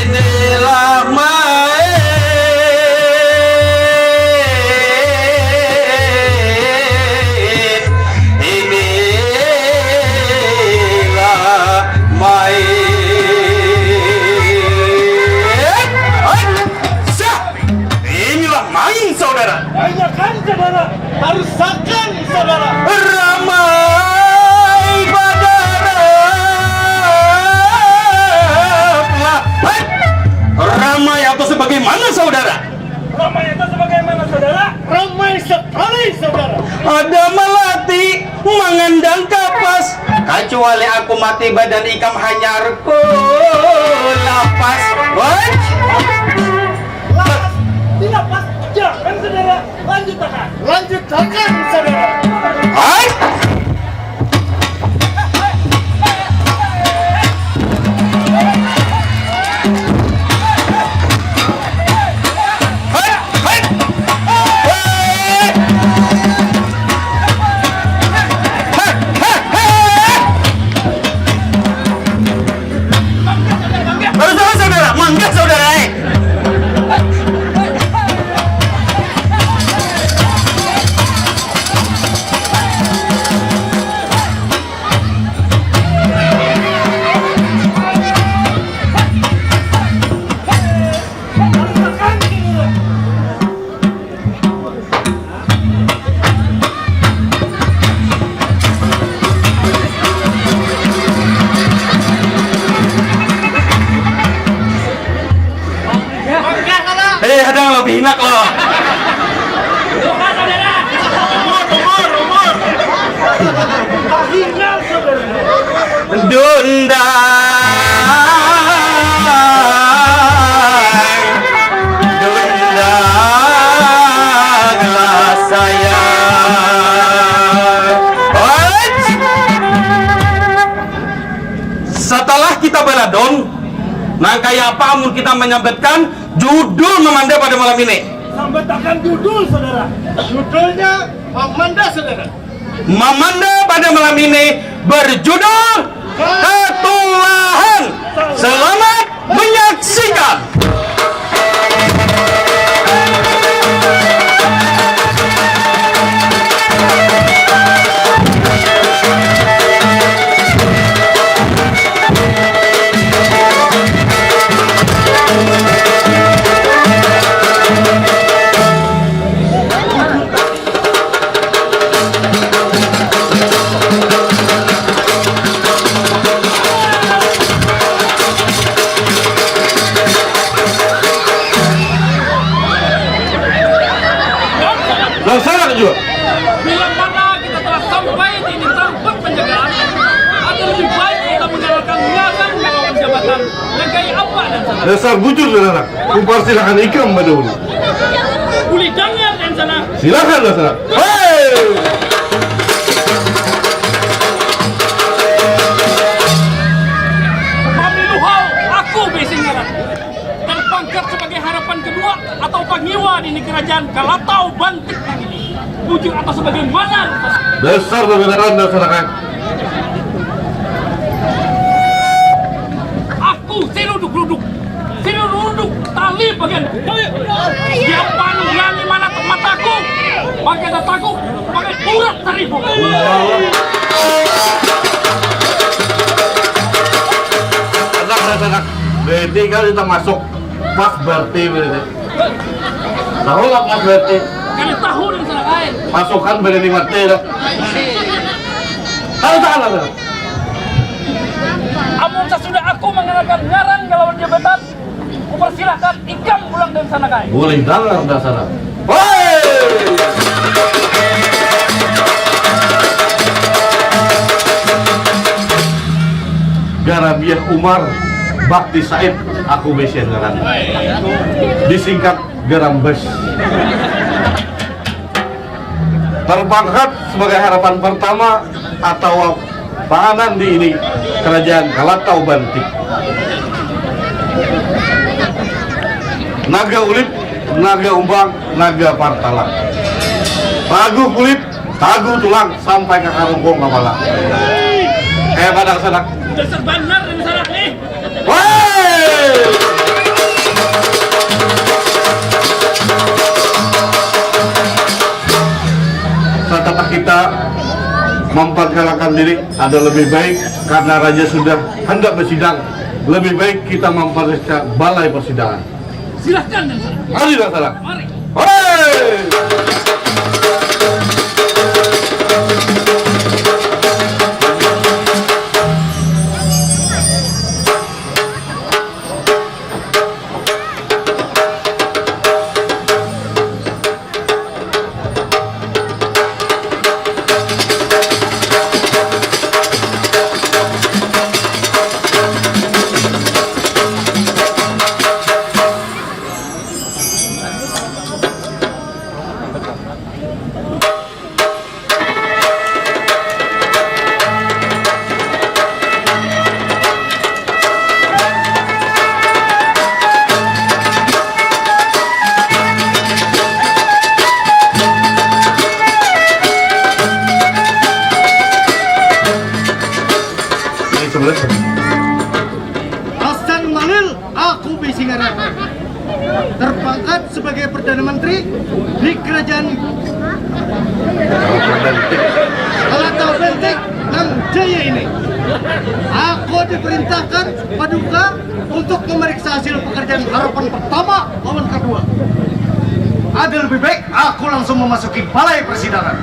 Inilah main, inilah main. Inilah main, saudara. Banyak kan, saudara. Harus sakan, saudara. Ramai badara. Ramai atau sebagaimana, saudara? Ramai itu sebagaimana, saudara? Ramai sekali, saudara. Ada melati mengandang kapas, kecuali aku mati badan ikam hanyarku lapas. What? Lapas, tidak pas. Jangan, saudara. Lanjutkan. Lanjutkan, saudara. Hai? Saudara, mangga saudara. Hadang lebih enak loh. Dundanglah saya. Setelah kita beladon, nah kayak apa amun kita menyampaikan judul memandai pada malam ini? Sambetakan judul, saudara. Judulnya Mamanda, saudara. Memandai pada malam ini berjudul Ketulahan. Selamat menyaksikan. Laksanakan juga. Bila mana kita telah sampai di tempat penjagaan, akan lebih baik kita menjalankan niatan melawan jabatan yang kayak apa dan sana. Dasar bujur, saudara. Kupersilakan ikam dahulu. Boleh dengar dan sana. Silakan, saudara. Hei! Pamiluhau aku Besingaran, terpangkat sebagai harapan kedua atau pangiwa di negeri kerajaan Galatau Bantik ini. Bujur atau sebagaimana? Dasar kebenaran, saudara. Aku sinuduk-luduk tali bagian. Siapa berani mana mataku? Pakai dataku, pakai urat seribu. Anak-anak, berarti kan kita masuk pas berarti berarti. Tahu lah pas berarti. Kali tahu dan sana kain. Pasukan berani mati dah. Tahu tak lah. Amun sesudah aku mengenakan ngarang lawan jabatan, kupersilahkan ikam pulang dari sana kain. Boleh dengar dah sana. Hei! Garabiah Umar Bakti Said aku besian ngaran. Disingkat Garambes. Terpangkat sebagai harapan pertama atau tahanan di ini kerajaan Galatau Bantik. Naga Ulip, Naga Umbang, Naga Partala. Tagu kulit, tagu tulang sampai ke karungkong kepala. Kayak pada kesana. Dasar benar dan sana nih. Wey! Saat kita memperkenalkan diri ada lebih baik karena raja sudah hendak bersidang. Lebih baik kita memperiksa balai persidangan. Silahkan dan sana. Mari dah salah. Mari. Hei! Hasan Malil, aku Besingaran, terpangkat sebagai Perdana Menteri di Kerajaan Galatau Bantik Nang Jaya ini. Aku diperintahkan Paduka untuk memeriksa hasil pekerjaan harapan pertama lawan kedua. Ada lebih baik aku langsung memasuki balai persidangan.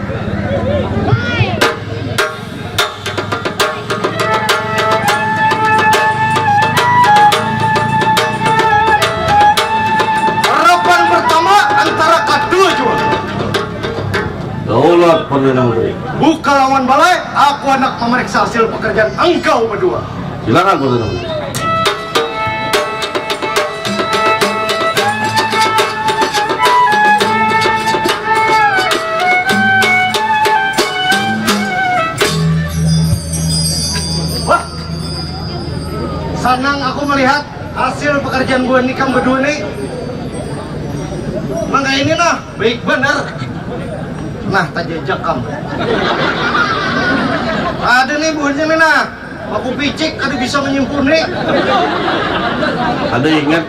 Daulat Perdana Menteri. Buka lawan balai, aku hendak memeriksa hasil pekerjaan engkau berdua. Silakan Perdana Menteri. Wah, senang aku melihat hasil pekerjaan gue nikam berdua nih. Mangga ini nah, baik bener. Nah, tak jejak kamu. Ada nih buahnya nih nah. Aku picik, ada bisa menyimpuni. Ada ingat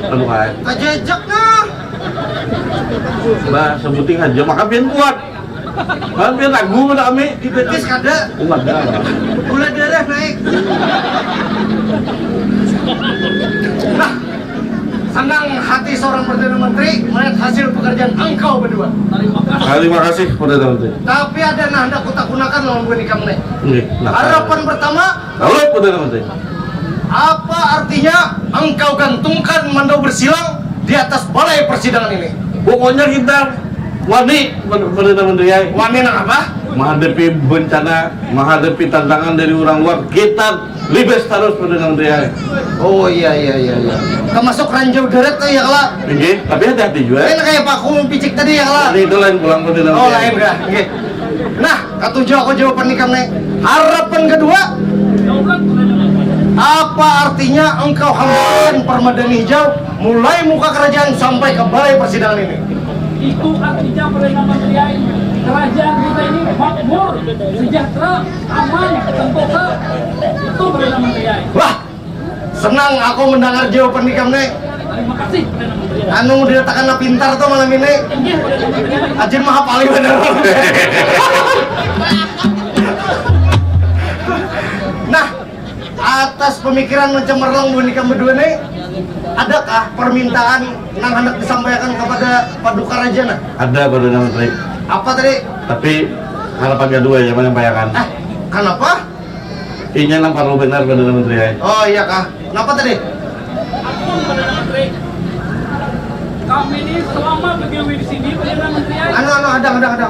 anu kan? Tak jejak nah. Mbak sebuting aja maka pian kuat. Kan pian lagu mana ame kita Betis kada. umat dah. Gula darah naik. Nah, senang hati seorang Perdana Menteri melihat hasil pekerjaan engkau berdua. Terima kasih Perdana Menteri. Tapi ada nah hendak kutak gunakan lawan gue nikam nih. Nggih, nah. Harapan pertama, Daulat Perdana Menteri. apa artinya engkau gantungkan mandau bersilang di atas balai persidangan ini? Pokoknya kita wani Perdana Menteri ya. Wani nang apa? Menghadapi bencana, menghadapi tantangan dari orang luar, kita libes terus Perdana Menteri ya. Oh iya. Termasuk ranjau deret tuh ya kala. Nggih, tapi hati-hati juga. Ini kayak Pak Kum picik tadi ya kala. Ini itu lain pulang Perdana Menteri. Oh lain dah. Nggih. Nah, katujuh aku jawaban nikam nih. Harapan kedua, apa artinya engkau hambakan permadani hijau mulai muka kerajaan sampai ke balai persidangan ini? Itu artinya Perdana Menteri kerajaan kita ini makmur, sejahtera, aman, sentosa. Itu Perdana Menteri. Wah, senang aku mendengar jawaban nikam nih. Terima kasih Perdana Menteri. Anu diletakkan pintar tuh malam ini. Inggih Perdana Menteri. Ajin mah paling bener. Nah, atas pemikiran mencemerlang nikam berdua nih, adakah permintaan yang hendak disampaikan kepada Paduka Raja nah? Ada Perdana Menteri. Apa tadi? Tapi harapan kedua yang menyampaikan. Kenapa? Inya nang perlu benar Perdana Menteri ya. Oh iya kah? Kenapa tadi? Ampun Perdana Menteri. Kami ini selama begawi di sini Perdana Menteri. Ada.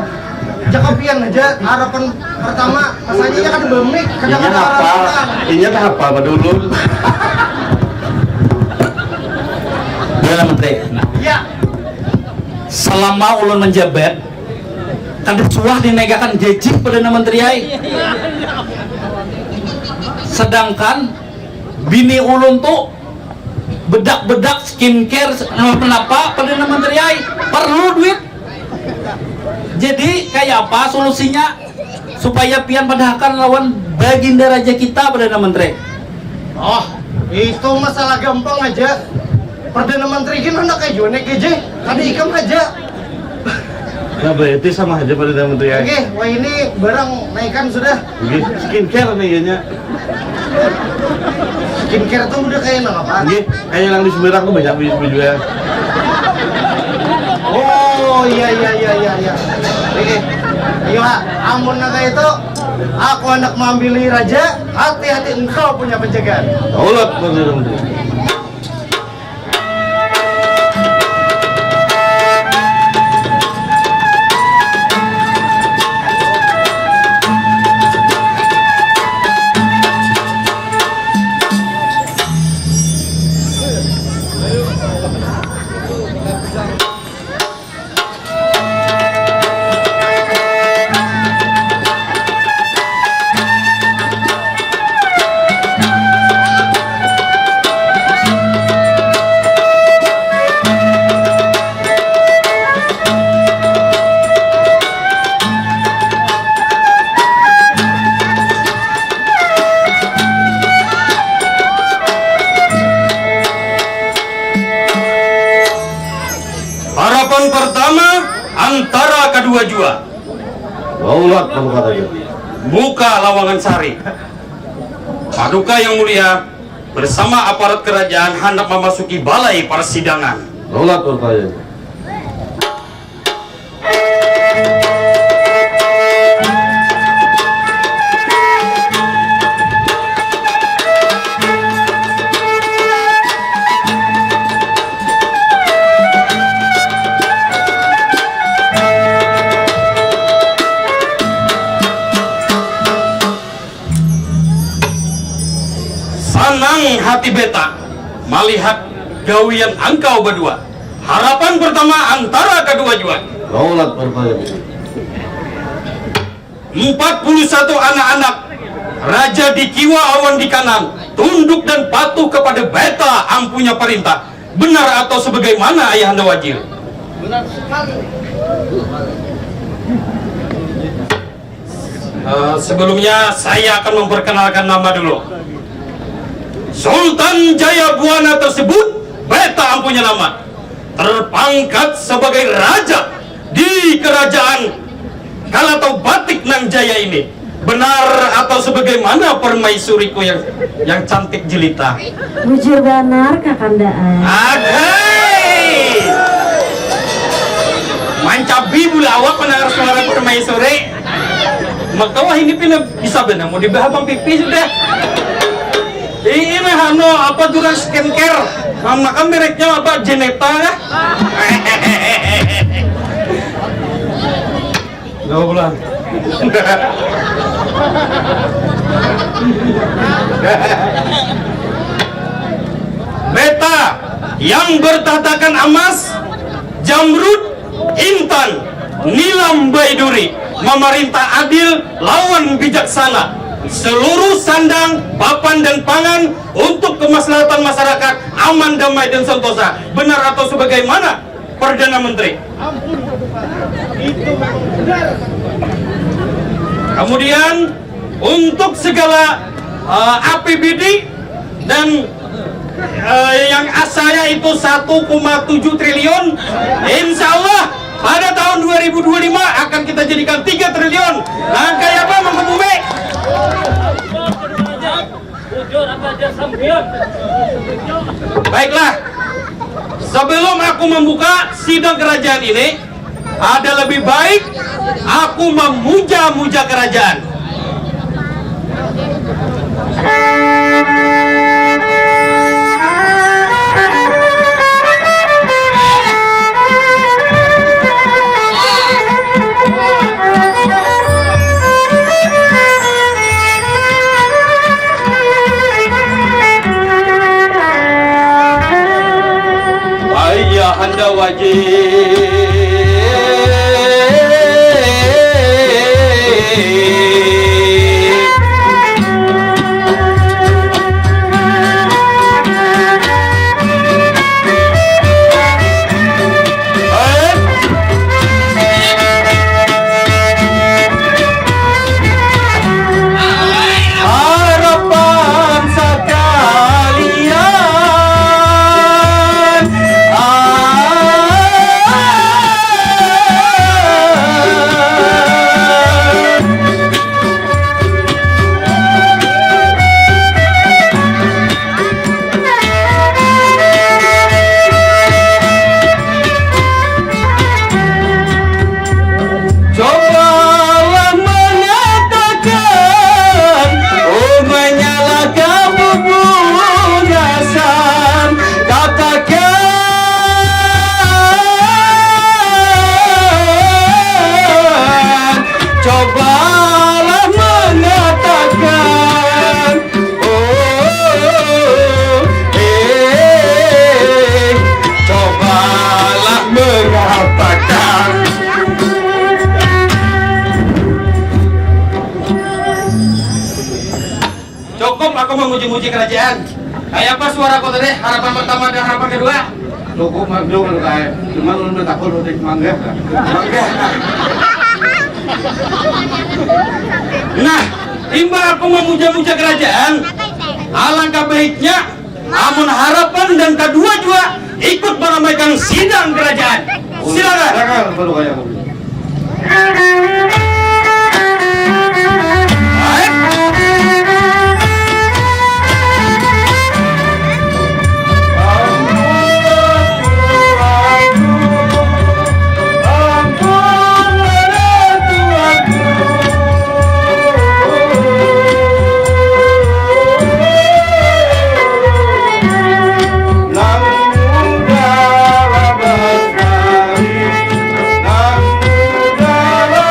Jakapian aja harapan pertama pasalnya kan bemik Inya apa? Inya apa dulu? Perdana Menteri. Ya. Selama ulun menjabat, kan suah dinegakan jejik Perdana Menteri ai. Sedangkan bini ulun tuh bedak-bedak skincare kenapa Perdana Menteri ai perlu duit. Jadi kayak apa solusinya supaya pian padahkan lawan baginda raja kita Perdana Menteri? Oh, itu masalah gampang aja. Perdana Menteri kan hendak kayak jonek aja, tadi ikam aja. Nah berarti sama aja Perdana Menteri ya. Oke, wah ini barang naikkan sudah. Oke, skincare nih ianya. Skincare tuh udah kayak nang apa? Oke, kayak yang di Semarang tuh banyak baju ya. Oh iya. Oke, iya, amun naga itu, aku hendak mengambil raja. Hati-hati engkau punya penjagaan. Daulat Perdana Menteri. Harapan pertama antara kedua jua. Daulat kamu katanya. Buka Lawangan Sari. Paduka yang mulia bersama aparat kerajaan hendak memasuki balai persidangan. Daulat katanya. beta melihat gawian engkau berdua. Harapan pertama antara kedua juga. 41 anak-anak raja di kiwa awan di kanan tunduk dan patuh kepada beta ampunya perintah. Benar atau sebagaimana ayahanda wajir? Benar sekali. Sebelumnya saya akan memperkenalkan nama dulu. Sultan Jayabuana tersebut beta ampunya nama, terpangkat sebagai raja di kerajaan Kalatau Batik Nang Jaya ini. Benar atau sebagaimana permaisuriku yang cantik jelita? Bujur benar kakandaan. Agai mancabi bula awak mendengar suara permaisuri. Maka wah ini pina bisa benar mau dibahas pipi sudah. Ini hano apa durang skincare? Maka mereknya apa Geneta ya? 2 bulan. Beta yang bertatakan emas, Jamrud, Intan, Nilam Baiduri, memerintah adil lawan bijaksana. Seluruh sandang, papan dan pangan untuk kemaslahatan masyarakat aman, damai dan sentosa. Benar atau sebagaimana Perdana Menteri? Ampun Paduka, itu benar. Kemudian untuk segala APBD dan yang asalnya itu 1,7 triliun, insya Allah pada tahun 2025 akan kita jadikan 3 triliun. Langkah apa Mangku Bumi? Baiklah, sebelum aku membuka sidang kerajaan ini, ada lebih baik aku memuja-muja kerajaan. Ayahanda wajib memuji-muji kerajaan. Kayak apa suara kau tadi? Harapan pertama dan harapan kedua? Cukup magdung kayak, cuma lu udah takut udah mangga. Nah, timbang aku memuja-muja kerajaan, alangkah baiknya amun harapan dan kedua juga ikut meramaikan sidang kerajaan. Silakan. Silakan, baru kayak aku. Namun dalam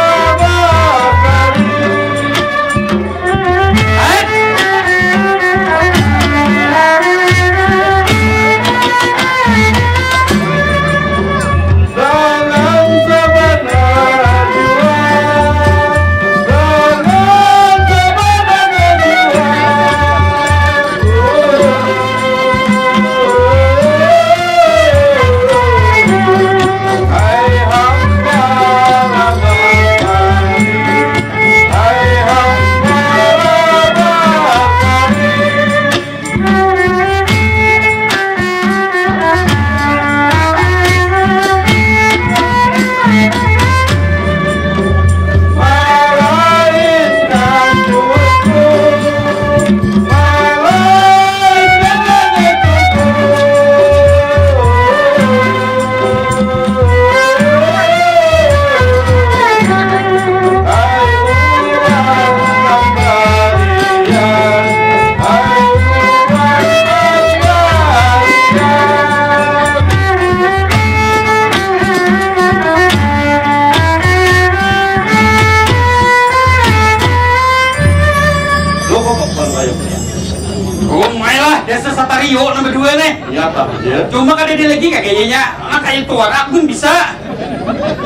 satario na berdua nih. Ya tak ya. Cuma kada dia lagi kayaknya kayak tuara aku pun bisa.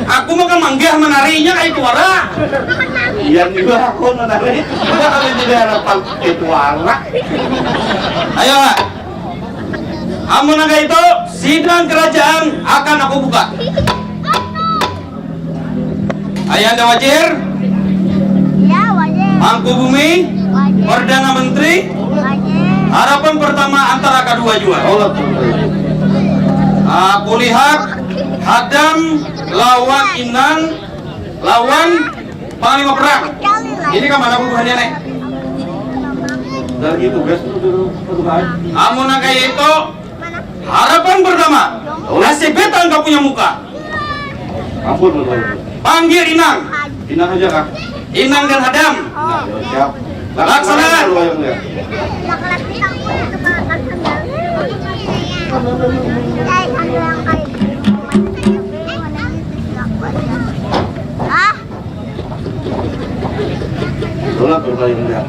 Aku mau manggah menarinya kayak tuara. Iya juga aku menarik. Kita kalau jadi harapan itu anak. Ayo Pak. Amun naga itu sidang kerajaan akan aku buka. Ayahanda Wazir, Ya, wajib. Mangku Bumi, Perdana Menteri. Harapan pertama antara kedua juga. Allah tuh. Aku lihat Hadam lawan Inang lawan Panglima Perang. Ini kemana hubungannya nek? Dari itu guys itu petugas. Amun naga itu harapan pertama. Nasib beta nggak punya muka. Ampun Bapak. Panggil Inang, Inang aja Kak. Inang dan Hadam. Nah, siap. Laksanakan. Tolak berbayang dia.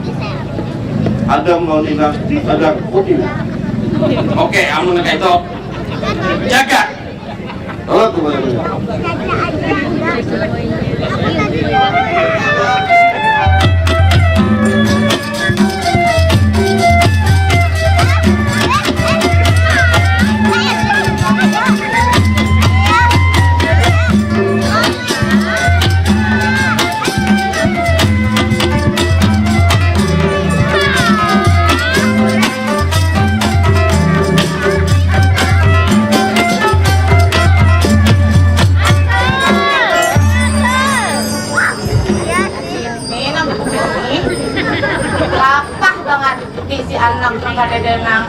Ada mau Inang, ada putih. Oke, amun naga itu jaga. Tolak berbayang dia. Lapah banget si anak yang ada denang.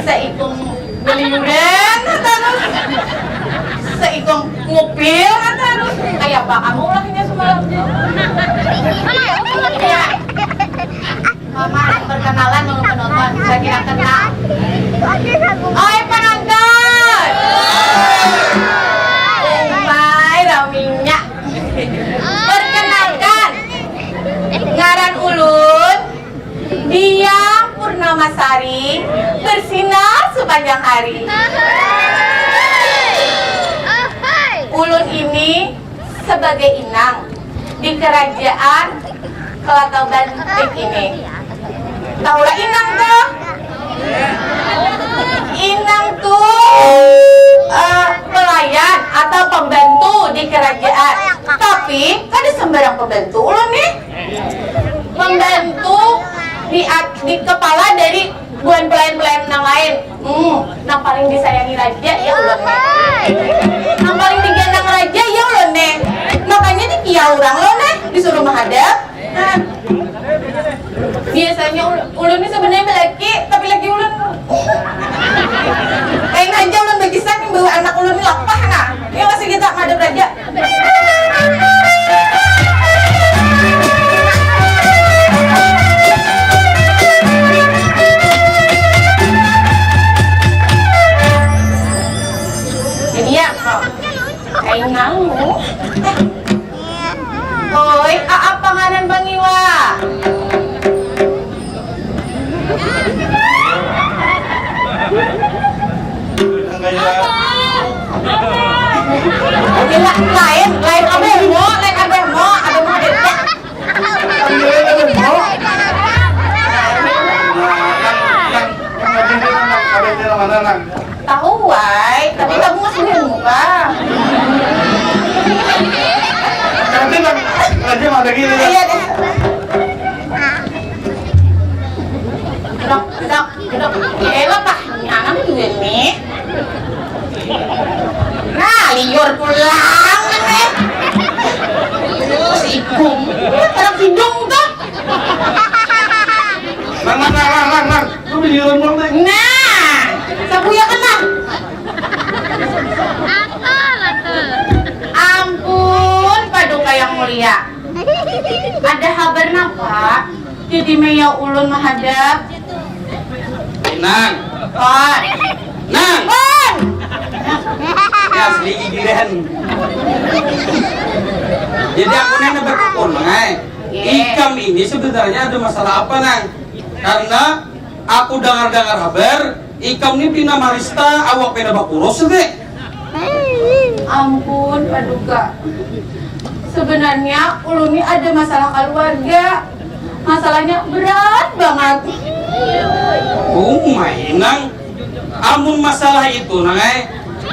Seikung beliuran terus. Seikung mobil terus. Kayak apa kamu ulangnya semalam? Ya. Mama perkenalan dengan penonton. Saya kira kenal. Oi penonton. Umay raminya. Perkenalkan. Ngaran Ulun, dia Purnamasari, bersinar sepanjang hari. Ulun ini sebagai inang di kerajaan Kelatau Bantik ini. Taulah inang tuh? Inang tuh pelayan atau pembantu di kerajaan. Tapi kan ada sembarang pembantu ulun nih. Pembantu di kepala dari buan pelayan-pelayan yang lain. Yang paling disayangi raja ya ulun nih. Yang paling digendang raja ya ulun nih. Makanya dikia orang lo nih disuruh menghadap. Biasanya ulun ini sebenarnya laki, tapi laki ulun kayak aja ulun bagisan yang bawa anak ulun ini lapah nah. Ya masih kita ngadep raja. Jadi ya, kayak ngamu. Oi, apa panganan Bang Iwa? Oke lah, lain abemo dek. Tahu wai, tapi kamu masih muka. Nanti aja ada gini. Iya deh. Gedok. Elah tah, anak juga nih. Nah, liur pulang nih. Si Ikung, terap hidung tuh. Lang. Lu bijiran dong deh. Nah, sabuya kena. Ampun, paduka yang mulia. Ada kabar napa? Jadi meya ulun menghadap. Nang, Kon. Nang, Kon. ya asli gigiran. Jadi aku nanya berkepon, Nang. Ikam ini sebenarnya ada masalah apa, Nang? Karena Aku dengar-dengar kabar ikam ini pina marista awak pina bakuros deh. Ampun Paduka, sebenarnya ulun ini ada masalah keluarga. Masalahnya berat banget. Mainang amun masalah itu nangai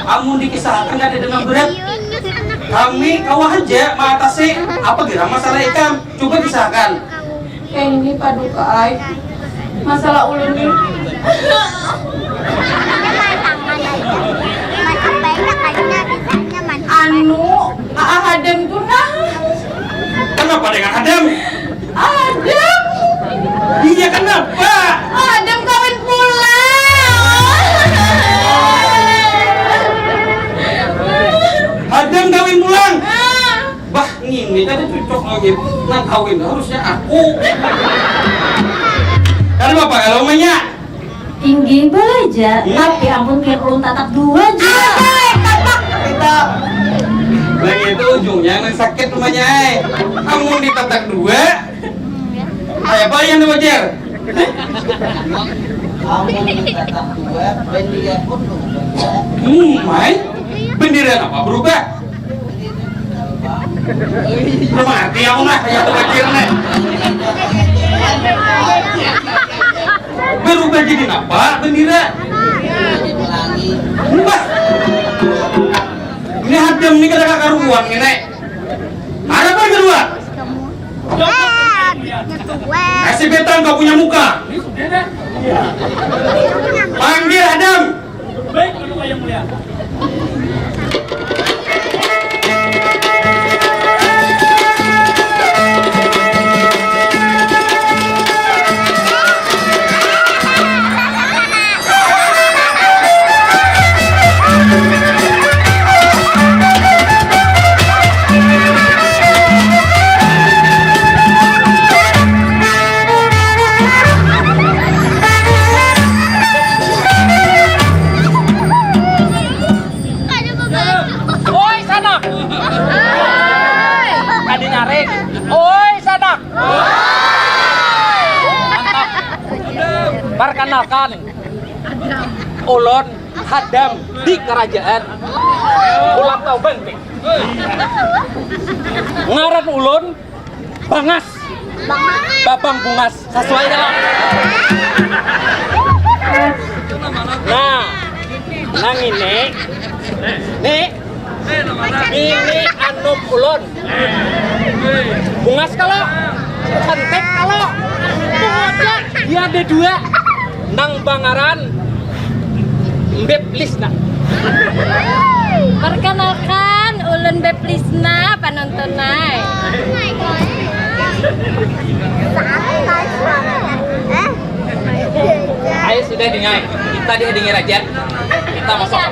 amun dikisahkan ada dengan berat kami kawah aja mengatasi apa kira masalah ikam, coba kisahkan. Kayak ini Paduka ay, masalah ulun ini anu Adam tuh nah. Kenapa dengan Adam? Adam Dia kenapa? Adam kawin pulang. Adam kawin pulang. Bah, ini tadi cocok lagi. Nah, kawin harusnya aku. Kan bapak kalau banyak. Tinggi boleh aja, tapi ampun kayak ulun tatak dua aja. Kita lagi itu ujungnya yang sakit rumahnya. Amun ditatak dua. Kayak apa yang wajar? Main? Bendera apa berubah? Belum arti aku mah kayak wajar nih. Berubah jadi apa bendera? Mbak, ini Adam nih kada karuan ini. Ada apa kedua? Kasih betang kau punya muka. Panggil Adam. Baik, Paduka yang mulia. Oi sanak. Ada nyaring. Oi sanak. Mantap. Perkenalkan. Ulun Hadam di kerajaan ulang tahun Bentik. Ngaran ulun Bangas. Babang Bungas. Sesuai dalam. Nah, nang ini nih ini anum ulun Bungas kalau cantik kalau pokoknya dia ada dua nang bangaran Beb Lisna. Perkenalkan ulun Beb Lisna penonton naik. Ayo sudah dengar. Kita dengar aja. Kita masuk ke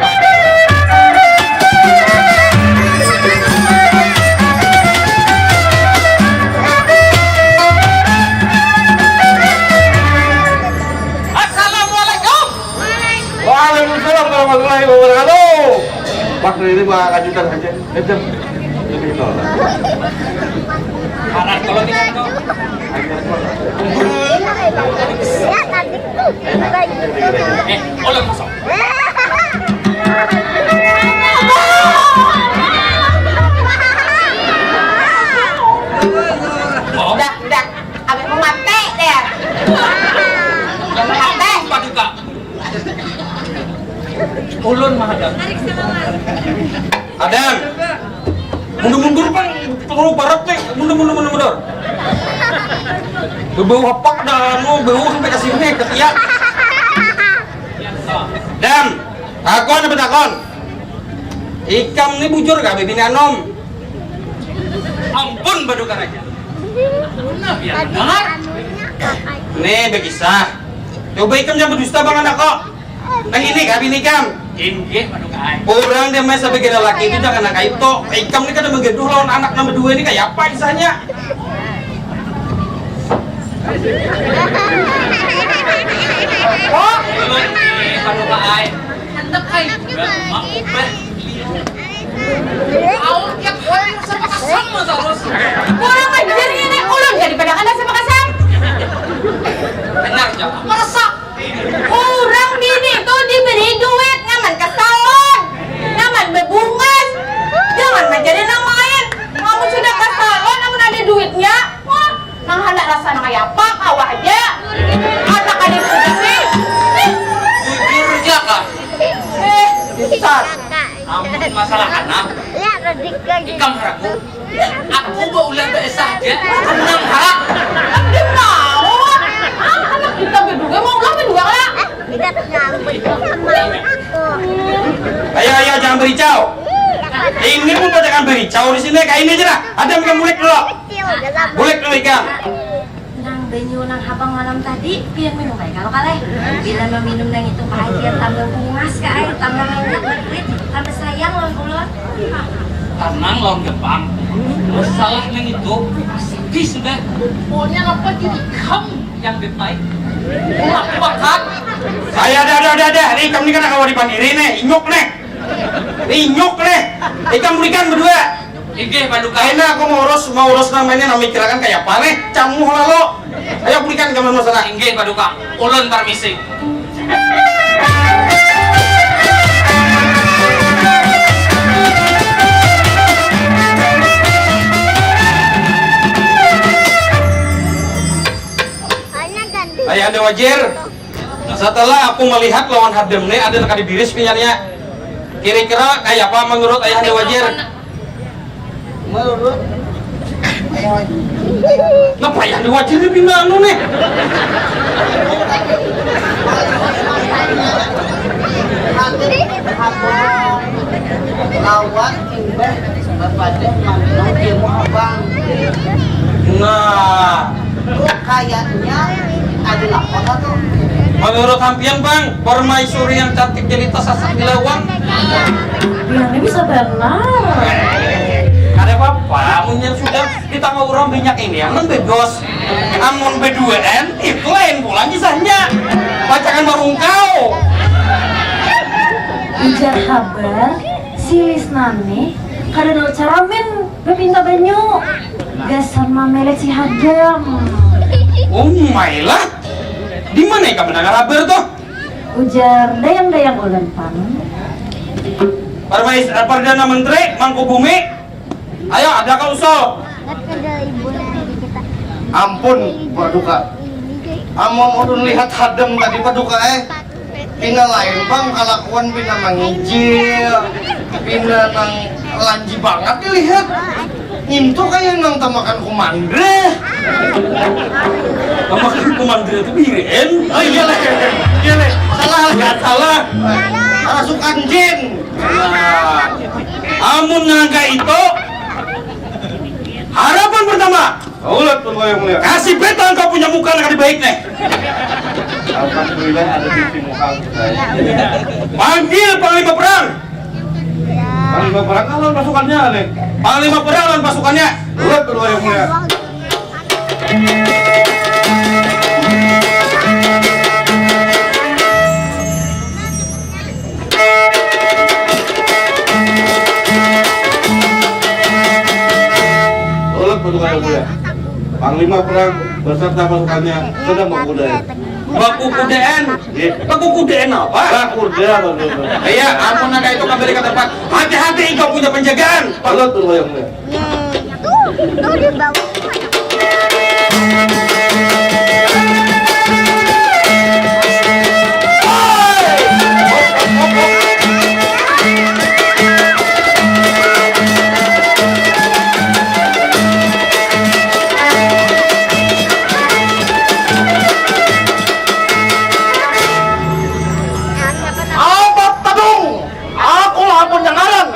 Assalamualaikum. Waalaikumsalam warahmatullahi wabarakatuh. Pak ini mah kajutan aja. Jam lebih nol. Harap kalau tinggal kau. Oleh masuk. Udah, abis mau mati deh. Jangan mati. Paduka. Ulun mah Adam. Adam. Mundur pan, terlalu barat nih. Mundur. Bebau apa dah, bebau sampai ke sini ke tiak. Dan takon apa takon? Ikam ini bujur gak bibini anom? Ampun Paduka aja. Dengar? Nih bekisah. Coba ikam jangan berdusta bang anak kok. Nang ini gak bini ikam. Inggih Paduka. Orang dia main sampai kena laki itu jangan nak itu. Ikam ini kan menggeduh lawan anak nomor 2 ini kayak apa kisahnya? Oh, Paduka ai. Hendak ai. Awak yang kau sama kasam terus. Kurang ajar ini ulun daripada kena sama kasam. Benar jawab. Meresap. Aku mau ulang saja. Tenang harap. Dia mau. Anak kita berdua mau ulang berdua lah. Ayo jangan bericau. Ini pun jangan bericau di sini kayak ini aja dah. Ada ikan bulik dulu. Bulik dulu ikan. Nang benyu nang habang malam tadi, biar minum kayak kalau kaleh. Bila meminum nang itu kajian tambah bungas ke air, tambah ngedit, tambah sayang lawan ulun. Tenang lawan Gepang. Masalah nang itu sepi sudah. Pokoknya apa jadi kamu yang baik. Makan. Saya ada. Ini ikan ini kan kalau dipanggiri nih, inyuk nih. Inyuk nih. Ikan berikan berdua. Ige paduka. Enak aku mau urus namanya kirakan kayak apa nih? Camuh lalu. Ayo berikan kamu masalah. Ige paduka. Ulun permisi. Ayah Anda Wajir. Setelah aku melihat lawan Hadem nih ada dekat di biris pinyarnya. Kira-kira kayak apa menurut Ayah Anda Wajir? Menurut ngapa Ayah Anda Wajir ini pindah anu nih? Lawan imbah berpada manong demo abang. Nah, Kayaknya ada laporan tuh. menurut Hampian Bang, permaisuri yang cantik jelita sasak dilawang. Biarnya bisa benar. Ada apa-apa, munyen sudah ditambah orang banyak ini, amun bebos, amun beduaan, itu lain pula kisahnya. Bacakan baru engkau. Ujar kabar, si Lisnane kadang caramin bepinta banyu. Gasan mamelet si Hadam. Oh Mailah, di mana kamu dengar kabar tuh? Ujar dayang-dayang ulen pan. Perdana Menteri Mangku Bumi, ayo ada kau usul. Ampun Paduka. Amon udun lihat Hadam tadi Paduka pina lain bang kalakuan pina mangijil, pina nang lanji banget dilihat. Itu kayak nang tamakan kumandre. Makan komandir itu birin. Oh iya le, salah Nggak salah. Rasukan jin. Amun naga itu harapan pertama. Ulat tuh yang mulia. Kasih beta kau punya muka yang lebih baik nih. Alhamdulillah ada di muka kita. Panggil panglima perang. Panglima perang kalau pasukannya nih. Panglima perang dan pasukannya. Ulat tuh yang mulia. Ulat tuh yang mulia. Panglima perang beserta pasukannya sedang berkudaan. Baku kudaan. Baku kudaan apa? Berkudaan. Iya, ampun naga itu kembali ke tempat. Hati-hati engkau punya penjagaan. Ulat tuh yang mulia. Tuh di bawah. Abad Tadung, aku ampun yang ngaran.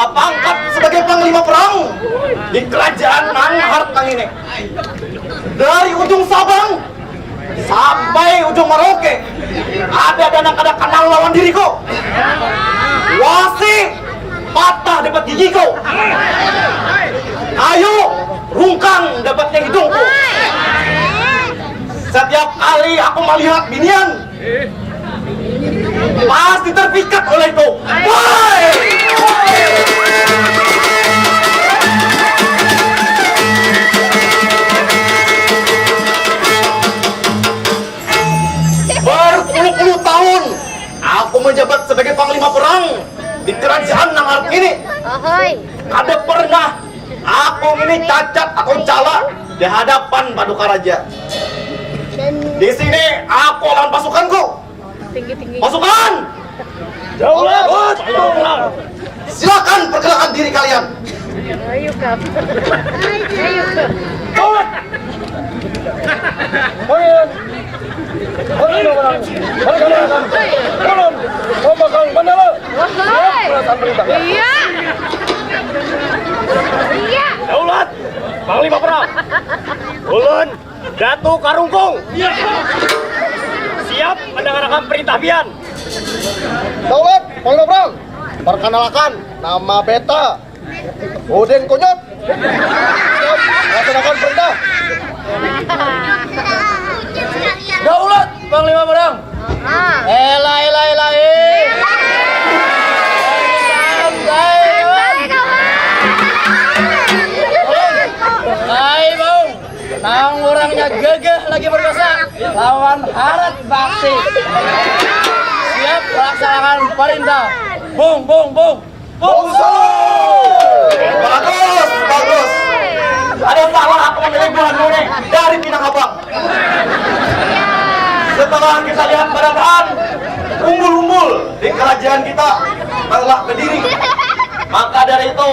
Pangkat sebagai panglima perang di kerajaan Manghart kang ini. Dari ujung Sabang sampai ujung Merauke ada dan kanal lawan diriku. Wasi patah dapat gigiku. Ayo rungkang dapat yang hidungku. Setiap kali aku melihat binian pasti terpikat olehku. Woi! Berpuluh-puluh tahun aku menjabat sebagai panglima perang di kerajaan Nanghart ini. Ada pernah aku ini cacat atau cala di hadapan Paduka Raja. Di sini aku lawan pasukanku. Pasukan! Silakan perkenalkan diri kalian. Daulat, Panglima Perang. Ulun, Datu Karungkung. Siap mendengarkan perintah Bian. Daulat, Panglima Perang. Perkenalkan, nama Beta Udin Kunyut. Siap, laksanakan perintah. Daulat, Panglima Perang. Nang orangnya gagah lagi berdosa lawan harat bakti. Siap melaksanakan perintah. Bung. Bagus, bagus. Ada salah aku memilih bulan ini dari Minangkabau. Setelah kita lihat keadaan umbul-umbul di kerajaan kita telah berdiri, maka dari itu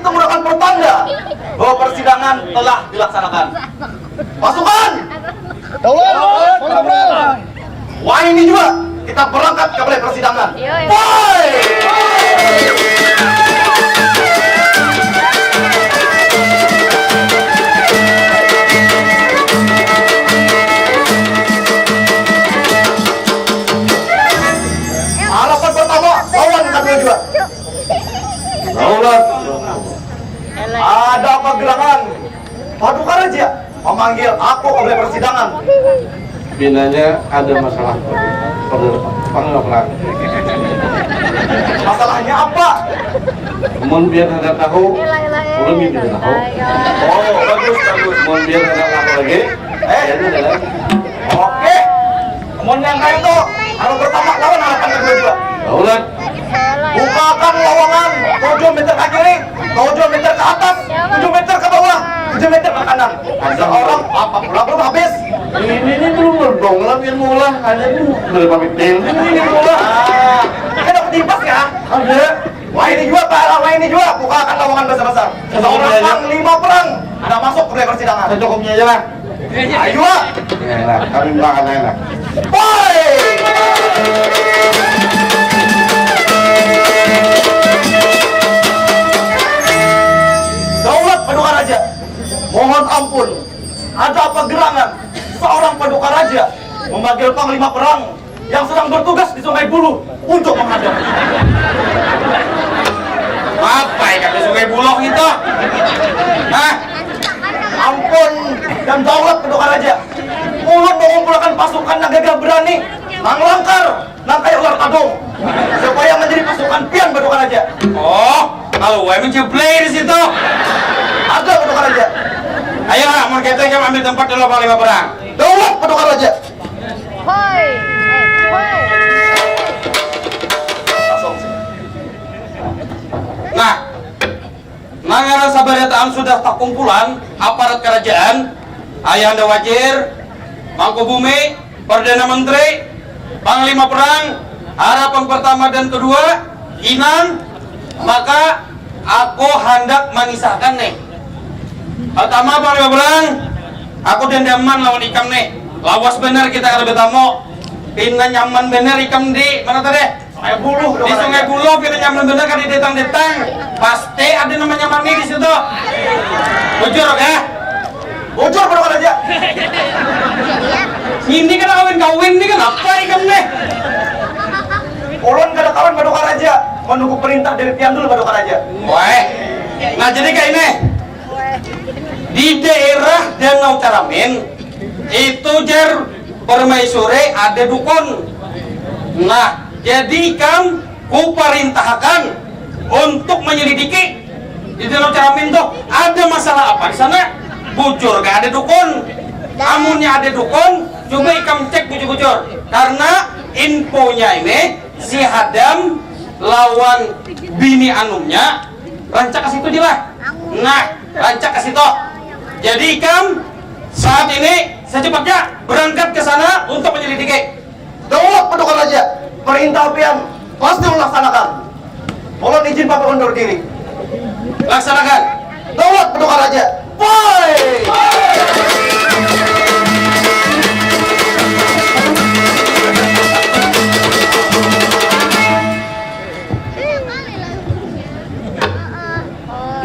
merupakan pertanda bahwa persidangan telah dilaksanakan. Pasukan, wah ini juga kita berangkat ke balai persidangan. Woi! Harapan pertama lawan kedua juga. Daulat, ada apa gerangan? Paduka Raja memanggil aku ke balai persidangan. Binanya ada masalah Panglima Perang. Masalahnya apa? Mohon biar ada tahu, lebih tidak tahu. Oh, bagus. Mohon biar ada tahu lagi. Oke. Kemudian yang kayak itu, harapan pertama lawan harapan kedua juga. Daulat, Bukakan lowongan 7 meter ke kiri, 7 meter ke atas, 7 meter ke bawah, 7 meter ke kanan. Seorang apa pula belum habis. ini belum dong, lagi mulai hanya itu dari pamit ini mulai. Kan dapat tipas ya? Ada. Wah ini juga Pak, wah ini juga. Bukakan lowongan besar-besar. Seorang panglima perang ada masuk ke balai persidangan. Secukupnya aja lah. Ayo lah. Enak, kami makan enak. Woi! Daulat Paduka Raja, mohon ampun, ada apa gerangan? Seorang Paduka Raja memanggil panglima perang yang sedang bertugas di Sungai Buluh untuk menghadap. Apa ya di Sungai Buloh itu? Hah? Ampun dan daulat Paduka Raja, ulun mengumpulkan pasukan yang gagah berani, manglangkar, nang kayak ular kadung, supaya menjadi pasukan pian Paduka Raja. Oh, kalau gue mencuplay di situ. Ada Paduka Raja. Ayolah, mau kita ambil tempat dulu Panglima Perang. Daulat Paduka Raja. Nah, nangara sabarataan sudah tak kumpulan aparat kerajaan, Ayahanda Wazir, Mangku Bumi, Perdana Menteri, Panglima Perang, harapan pertama dan kedua, Inan, maka aku hendak menisahkan nih. Pertama Panglima Perang, aku dendaman lawan ikam nih. Lawas bener kita kalau bertamu, pindah nyaman bener ikam di mana tadi? Sungai Buluh. Di Sungai Buluh kita nyaman bener kan di detang-detang pasti ada namanya mami di situ. Bujur ya? Bocor Paduka Raja. Ini kan kawin ini kan apa ikam nih? Ulun kada kawan Paduka Raja, menunggu perintah dari Piandul Paduka Raja. Wah, nah jadi kayak ini di daerah Danau Caramin itu jar permaisuri ada dukun. Nah jadi kan ku perintahkan untuk menyelidiki di Danau Caramin tuh ada masalah apa di sana. Bujur gak ada dukun, amunnya ada dukun, coba ikam cek bujur-bujur. Karena infonya ini si Hadam lawan bini anumnya rancak ke situ jelas. Nah, rancak ke situ. Jadi ikam saat ini secepatnya berangkat ke sana untuk menyelidiki. Daulat Paduka Raja, perintah Pian pasti melaksanakan. Mohon izin Bapak undur diri. Laksanakan. Daulat Paduka Raja. Boy!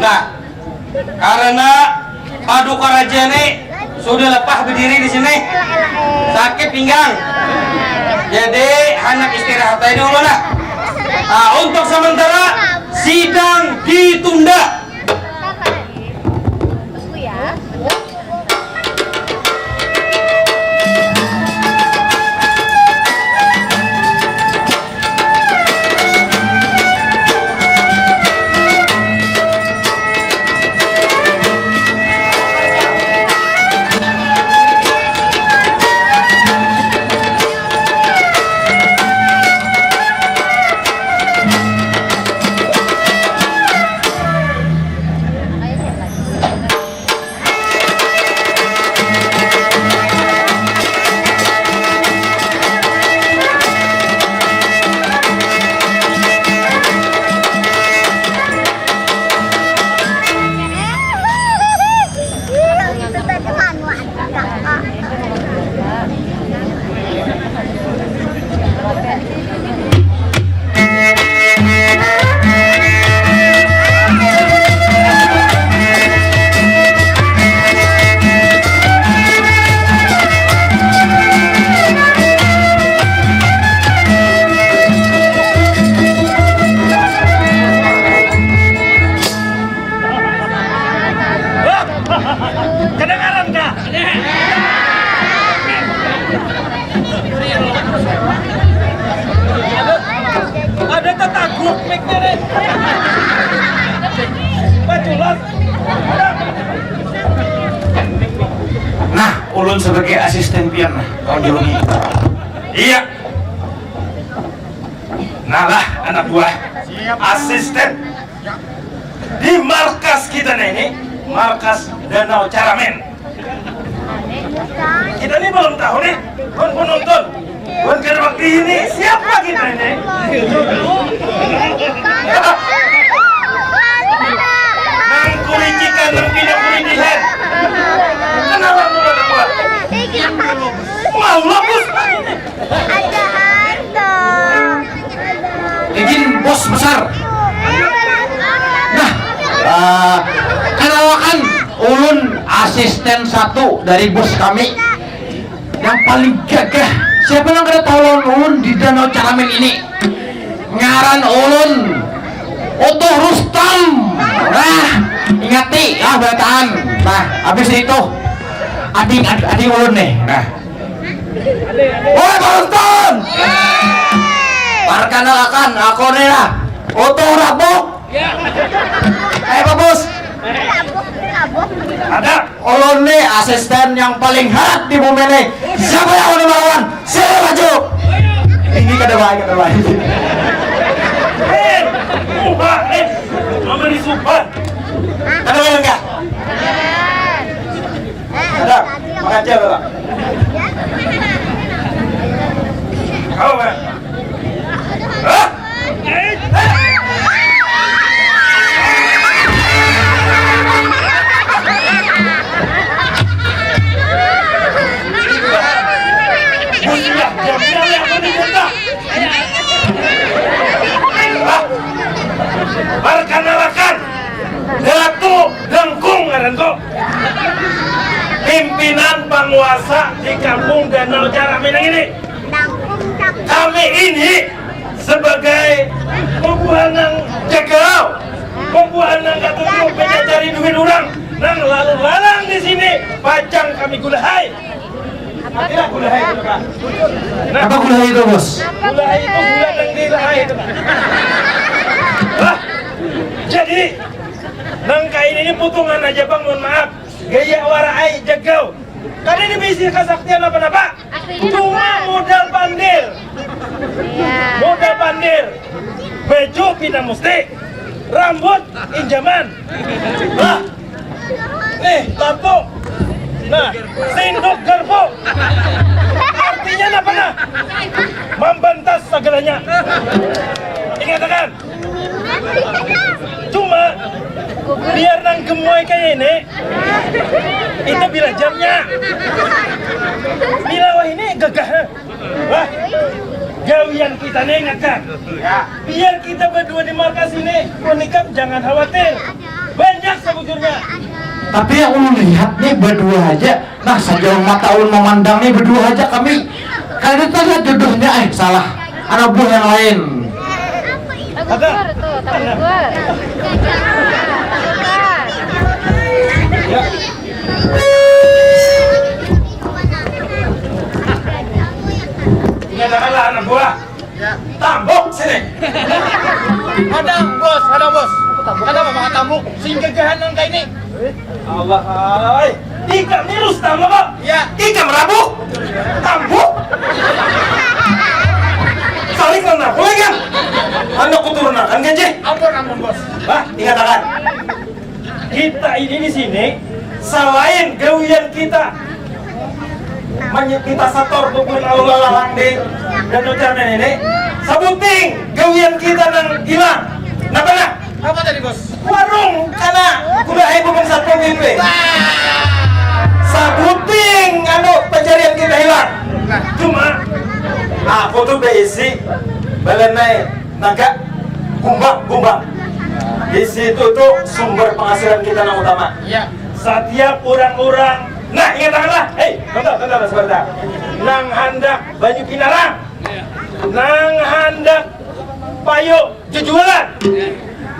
Nah, karena Paduka Raja ini sudah lepas berdiri di sini, sakit pinggang, jadi anak istirahat aja dulu lah. Nah, untuk sementara sidang ditunda. Kedengaran nggak? Ada tetangguh mic-nya nih. Bajulas. Nah, ulun sebagai asisten pian kau jurungi. Iya. Nah lah anak buah asisten di markas kita nih ini, markas Danau Caramen. Kita ini belum tahu nih, penonton, gerbang ini siapa kita ini? Nang kuricikan, nang pindah kuricikan. Kenapa lu ada buat? Mau lapus? Izin bos besar. Nah, kenalkan ulun asisten satu dari bos kami yang paling gagah. Siapa yang kena tolong ulun di Danau Caramen ini? Ngaran ulun Utuh Rustam. Nah, ingati ya bacaan. Nah, habis itu adik ulun nih. Nah, woi Rustam. Perkenalkan aku nih lah Utuh Rabuk. Pak bos. Ada ulun nih asisten yang paling hot di bumi ini. Siapa yang ulun lawan? Sini maju. Ini kada baik. Sumpah, memberi sumpah. Ada yang enggak? Ada. Mengajar Pak. Kau kan? Hah? Perkenalkan Datu Dengkung Ngaranto, pimpinan penguasa di kampung Danau Caramen ini. Kami ini sebagai pembuanang jagal, pembuanang katunyuk cari duit orang, nang lalu lalang di sini pajang kami gulahai. Tidak gulahai itu Pak. Nah, Apa gulai itu bos? gulahai itu gula yang dilahai itu Pak. Lah, jadi nang kain ini putungan aja bang, mohon maaf. Gaya warai jagau. Kali ini bisa kesaktian apa-apa? Cuma modal pandir. Modal pandir. Baju pindah musti. Rambut injaman. Nah, nih tato. Nah, sendok garpu. Artinya apa nah? Membantas segalanya. Dikatakan. Cuma biar nang gemoy kayak ini, itu bila jamnya. Bila wah ini gagah. Wah, gawian kita nih ingatkan. Biar kita berdua di markas ini, menikah jangan khawatir. Banyak sebujurnya. Tapi yang ulun lihat nih berdua aja. Nah sejauh mata ulun memandang nih berdua aja kami. Kalian itu lihat jodohnya salah. Anak buah yang lain. Nyatakanlah anak buah. Tambok sini. Ada bos. Kata bapak tambuk, sing gagahan nang kayak ini. Allah, ay. Ikam ni Rustam kok? Ya. Ikam rabuk. Tambuk. Saling nang boleh kan? Anda keturunan kan gaji? Ampun bos. Bah, dikatakan. Kita ini di sini selain gawian kita kita sator pukul Allah lalang di dan ucapan ini sabuting gawian kita nang hilang. Napa nak? Apa tadi bos? Warung karena kuda ibu bang satpol pp. Sabuting anu pencarian kita hilang. Cuma aku tuh berisi balenai naga gumbang. Di situ tuh sumber penghasilan kita yang utama. Iya. Setiap orang-orang, nah ingatkanlah, bentar sebentar. Nang handak banyu pinarang, nang handak payo jujulan,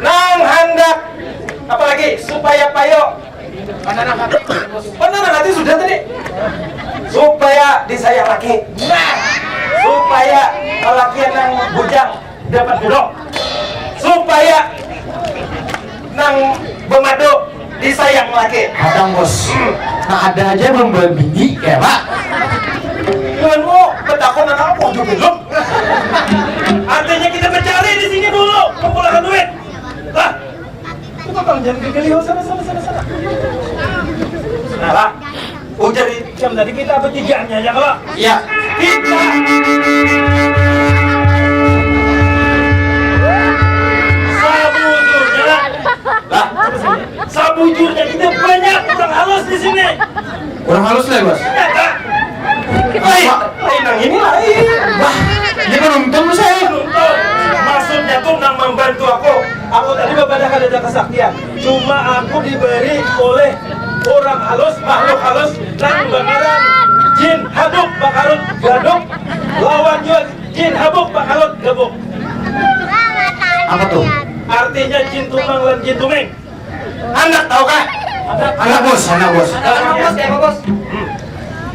nang handak apalagi supaya payo pandangan hati sudah tadi, supaya disayang laki, supaya lelakian yang bujang dapat gedok, supaya nang bermadu disayang laki. Kadang bos. Nah ada aja belum berbiji ya pak. Tuanmu betakon anak apa juga belum? Artinya kita mencari di sini dulu, mengumpulkan duit. Lah, itu bang jangan gegeli sana. Nah lah, ujar di jam tadi kita bertiganya ya kalau? Iya. Kita sabujurnya kita banyak orang halus di sini. Kurang halus lah bos. Nyata. Lain nang ini lain. Wah, ini kan untung saya. Nonton. Maksudnya tuh nang membantu aku. Aku tadi berbeda ada kesaktian. Cuma aku diberi oleh orang halus, makhluk halus, nang bakaran jin habuk bakarut gaduk. Lawan juga jin habuk bakarut gebuk. Apa tuh? Artinya jin tumang dan jin tumeng. Anak tahu kah? Anak bos. Bos.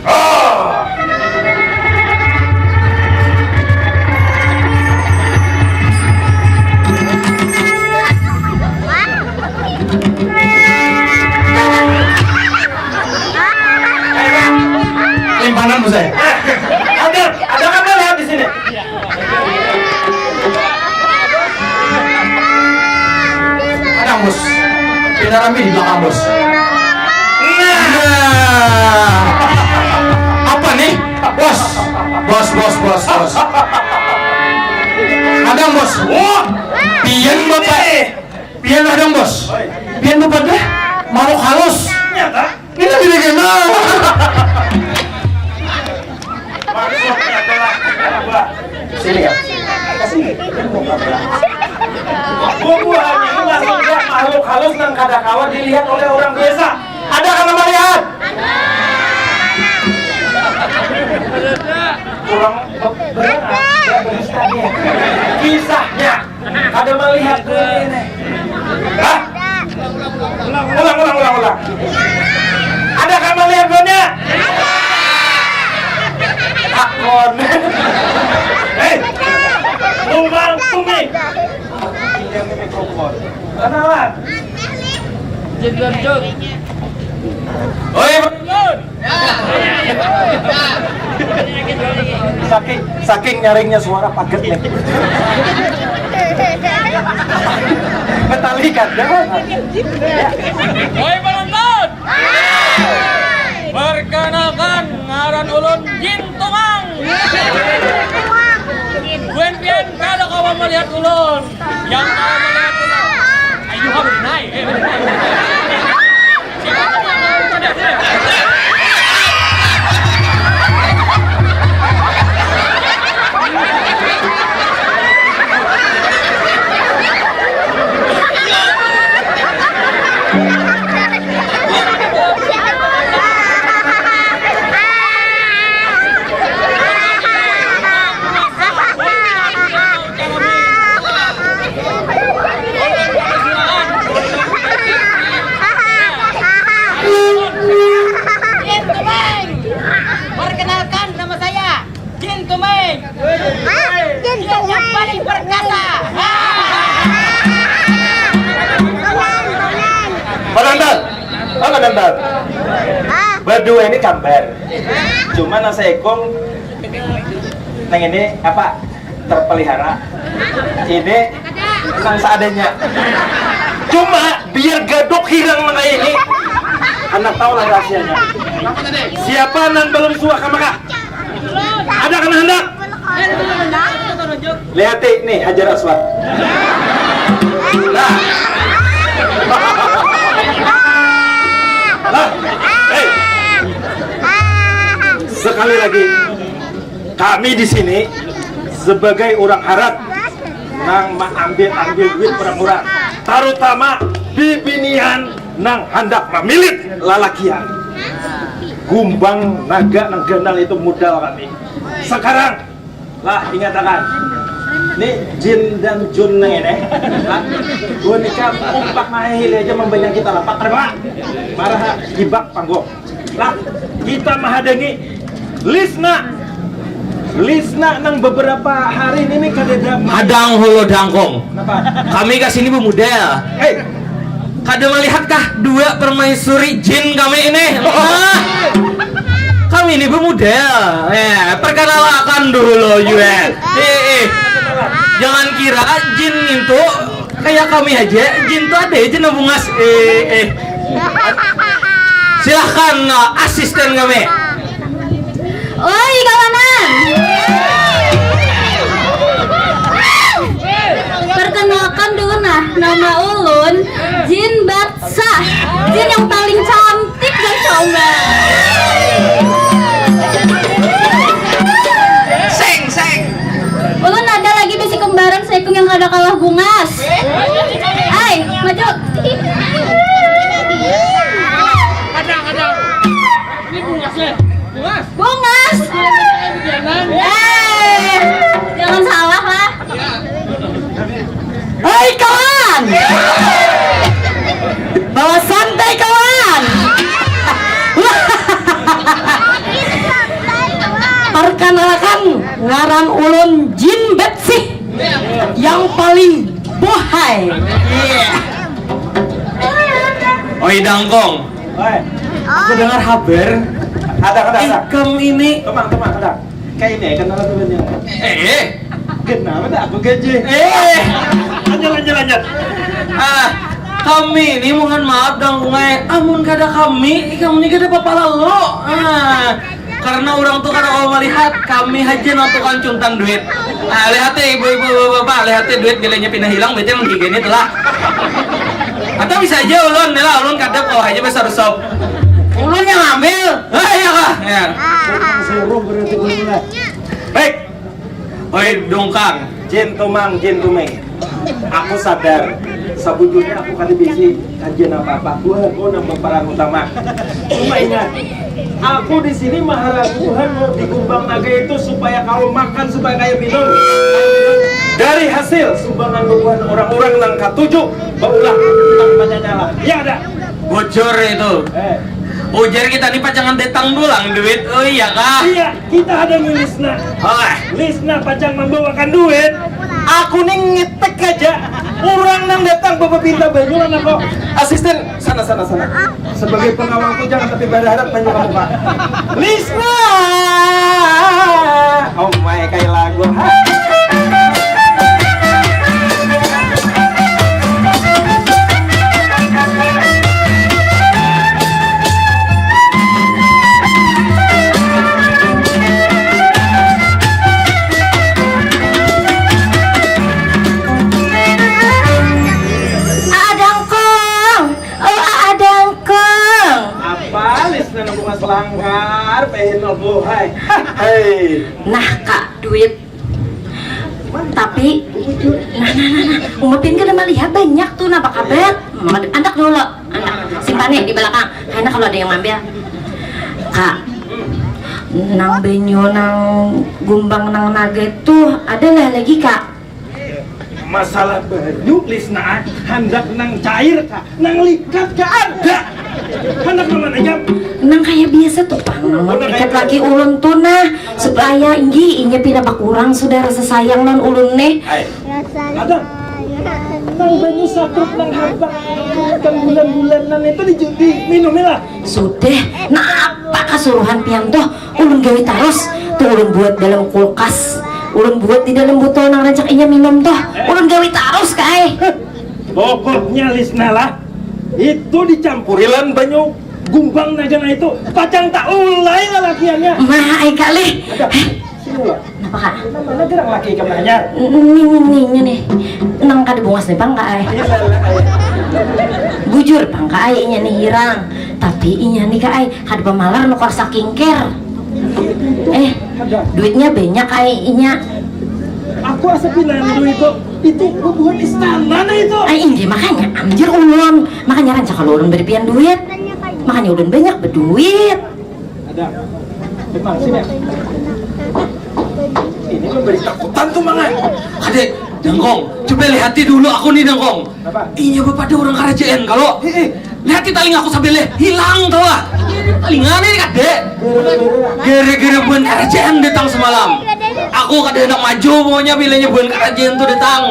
Oh. Limpanan bos saya. Ada kamera lihat di sini. Ada bos. Kita ramai di belakang bos. Apa nih? Bos. Ada bos. Wah. Pian bapak. Pian ada bos. Pian bapak deh. Makhluk halus. Nyata. Ini lebih gimana? Maksudnya adalah apa? Sini kan. Bubuhannya ini maksudnya makhluk halus yang kadang-kala dilihat oleh orang biasa. Ada kan melihat? Kurang berat. Kisahnya ada melihat ini. Hah? Ulang. Ada kan melihat gue? Takon. Hei, Umar Tumi. Kenalan. Oi, saking nyaringnya suara paget nih. Metallica dah. Oi penonton. Perkenalkan ngaran ulun Jin Tumang. Buen pian kalau kau melihat melihat ulun. Yang tahu melihat ulun. Ayo ha berenai. Perkenalkan nama saya Jin Tumeng. Jin yang paling perkasa. Pak Dandan. Berdua ini kamper. Cuma nasa ekong nang ini apa terpelihara. Ini nang seadanya. Cuma biar gadok hilang mana ini. Anak tahu lah rahasianya. Siapa nang belum suah kamakah? Ada kan hendak? Lihat nih Hajar Aswad. Nah. Lah. Hey. Sekali lagi kami di sini sebagai orang Arab nang ambil duit orang-orang, terutama bibinian nang hendak memilik lalakian. Gumbang naga nang gendal itu modal kami. Sekarang lah ingatakan nih Jin dan Jun nang ini lah gua nikah umpak mahil aja membayang kita lah pak terima marah ibak panggung lah kita mahadangi Lisna nang beberapa hari ini kadeda Hadang holo dangkong. kenapa Kami kesini bermodal. hey Kada melihatkah dua permaisuri jin kami ini? Kami ini bermodal. Perkenalkan dulu Yuel. Jangan kira jin itu kayak kami aja. Jin itu ada aja nabungas. Silahkan asisten kami. Oi kawanan. Perkenalkan dulu nama ulun Jin Batsah. Jin yang paling cantik dan comel. Seng. Ulun ada lagi besi kembaran sekung yang kada kalah bungas. Ay, maju. Kadang. Ini bungas le. Bungas. Jangan salah lah. Hai kawan. Bawa santai kawan. Perkenalkan ngaran ulun Jin Betsy yang paling bohai. Oi dangkong. hey Aku dengar kabar ada ikam ini. teman ada kayak ini kenal temennya kenapa tak aku gaji lanjut Kami ini mohon maaf dangkungai. Amun kada kami ini kada papa lo. Karena orang tuh kada mau melihat kami aja nontokan cuntan duit. Lihat ibu bapak, lihat duit gilenya pindah hilang, berarti menggigini telah. Atau bisa aja ulun kadang kau aja besar sop. Ulun yang ambil. Iya kah? Ya. suruh berarti mulai Baik. Oi dongkang. Jin Tumeng aku sadar sebujurnya aku kali bisi kajian apa Tuhan kau nambah peran utama cuma ingat aku di sini mahara Tuhan mau dikumbang naga itu supaya kau makan supaya kau minum dari hasil sumbangan bubuhan orang-orang nang katujuh baulah nang menyala ya ada Bocor itu. Ujar kita nih pacangan detang dulang duit. Oh iya kah? iya kita ada Lisna Lisna pacang membawakan duit aku nih ngetek aja orang nang datang bapak pinta banyulan aku asisten sana sebagai pengawalku jangan tapi berharap banyak kamu pak Lisna oh my kayak lagu Mas Langgar pengen buhay. Hei. Nah kak duit. Tapi Umapin kan melihat banyak tuh napa kabar. Anak dulu, anak simpannya di belakang. Enak kalau ada yang ngambil. Kak, nang benyo nang gumbang nang naga itu adalah lagi kak. Masalah banyu Lisna hendak nang cair kak, nang likat gak ada. Hendak mana aja? Nang kayak biasa tuh pang, nang ikat lagi ulun tuh nah supaya inggi inya pindah bakurang sudah rasa sayang non ulun nih. Ada. Nang banyu sakruk nang habang kan bulan-bulanan itu di minumin lah. Sudah, nah apa kasuruhan pian tuh ulun gawe taros tuh ulun buat dalam kulkas. Ulun buat di dalam botol nang rancak inya minum tuh. Ulun gawe taros kae. Pokoknya Lisna lah itu dicampurilan banyu gumbang nagana itu pacang tak ulai lalakiannya. Mah ai kali. Kenapa kak? Mana gerang laki kemanya? Nih nih nang kada bungas nih bang kak ai. Bujur bang kak ai inya nih hirang. Tapi inya nih kak ai kada pemalar nukar saking ker. Duitnya banyak ai inya. Aku asepinan duit itu buat istana nah itu. Ai ini makanya anjir ulun. Makanya rancak kalau ulun beripian duit. Makanya ulun banyak berduit. Ada. Memang sini. Ini memberi takutan tuh mangan. Adek, Dangkong, coba lihati dulu aku nih Dangkong. Apa? Inya bapak ada orang kerajaan kalau lihati taling aku sambil hilang tau lah. Talingan ini kadek. Gara-gara buan kerajaan datang semalam. Aku kada hendak maju pokoknya bilanya buan kerajaan tuh datang.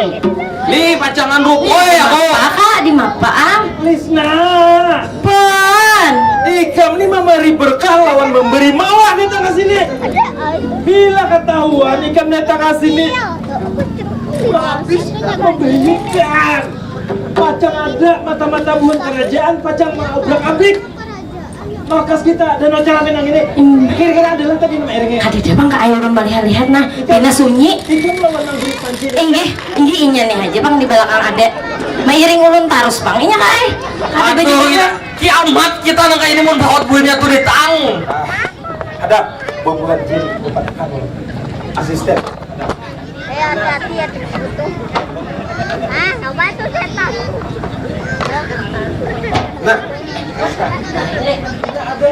Nih pacangan rupoy aku. Kakak di mapaang. Lisna. Pon. Ikam ini memberi berkah lawan memberi mawar datang ke sini. Bila ketahuan ikam datang ke sini, habis memberikan. Pacang ada mata-mata buan kerajaan, pacang mau obrak-abrik. Markas kita dan acara menang ini kira-kira adalah tadi nama erengnya. Kadi dia bang kak ayo orang lihat nah pina sunyi. Ikam lawan nang beri panci. Inggi inya nih aja bang di belakang ada. Mairing ulun tarus bang inya kak ai. Kada baju Aduh, baju. kiamat kita nang kayak ini mau bawa buahnya tuh datang. Ada buburan jin bukan anu asisten. Hati-hati ya di situ. Coba tuh setan. Nah, ada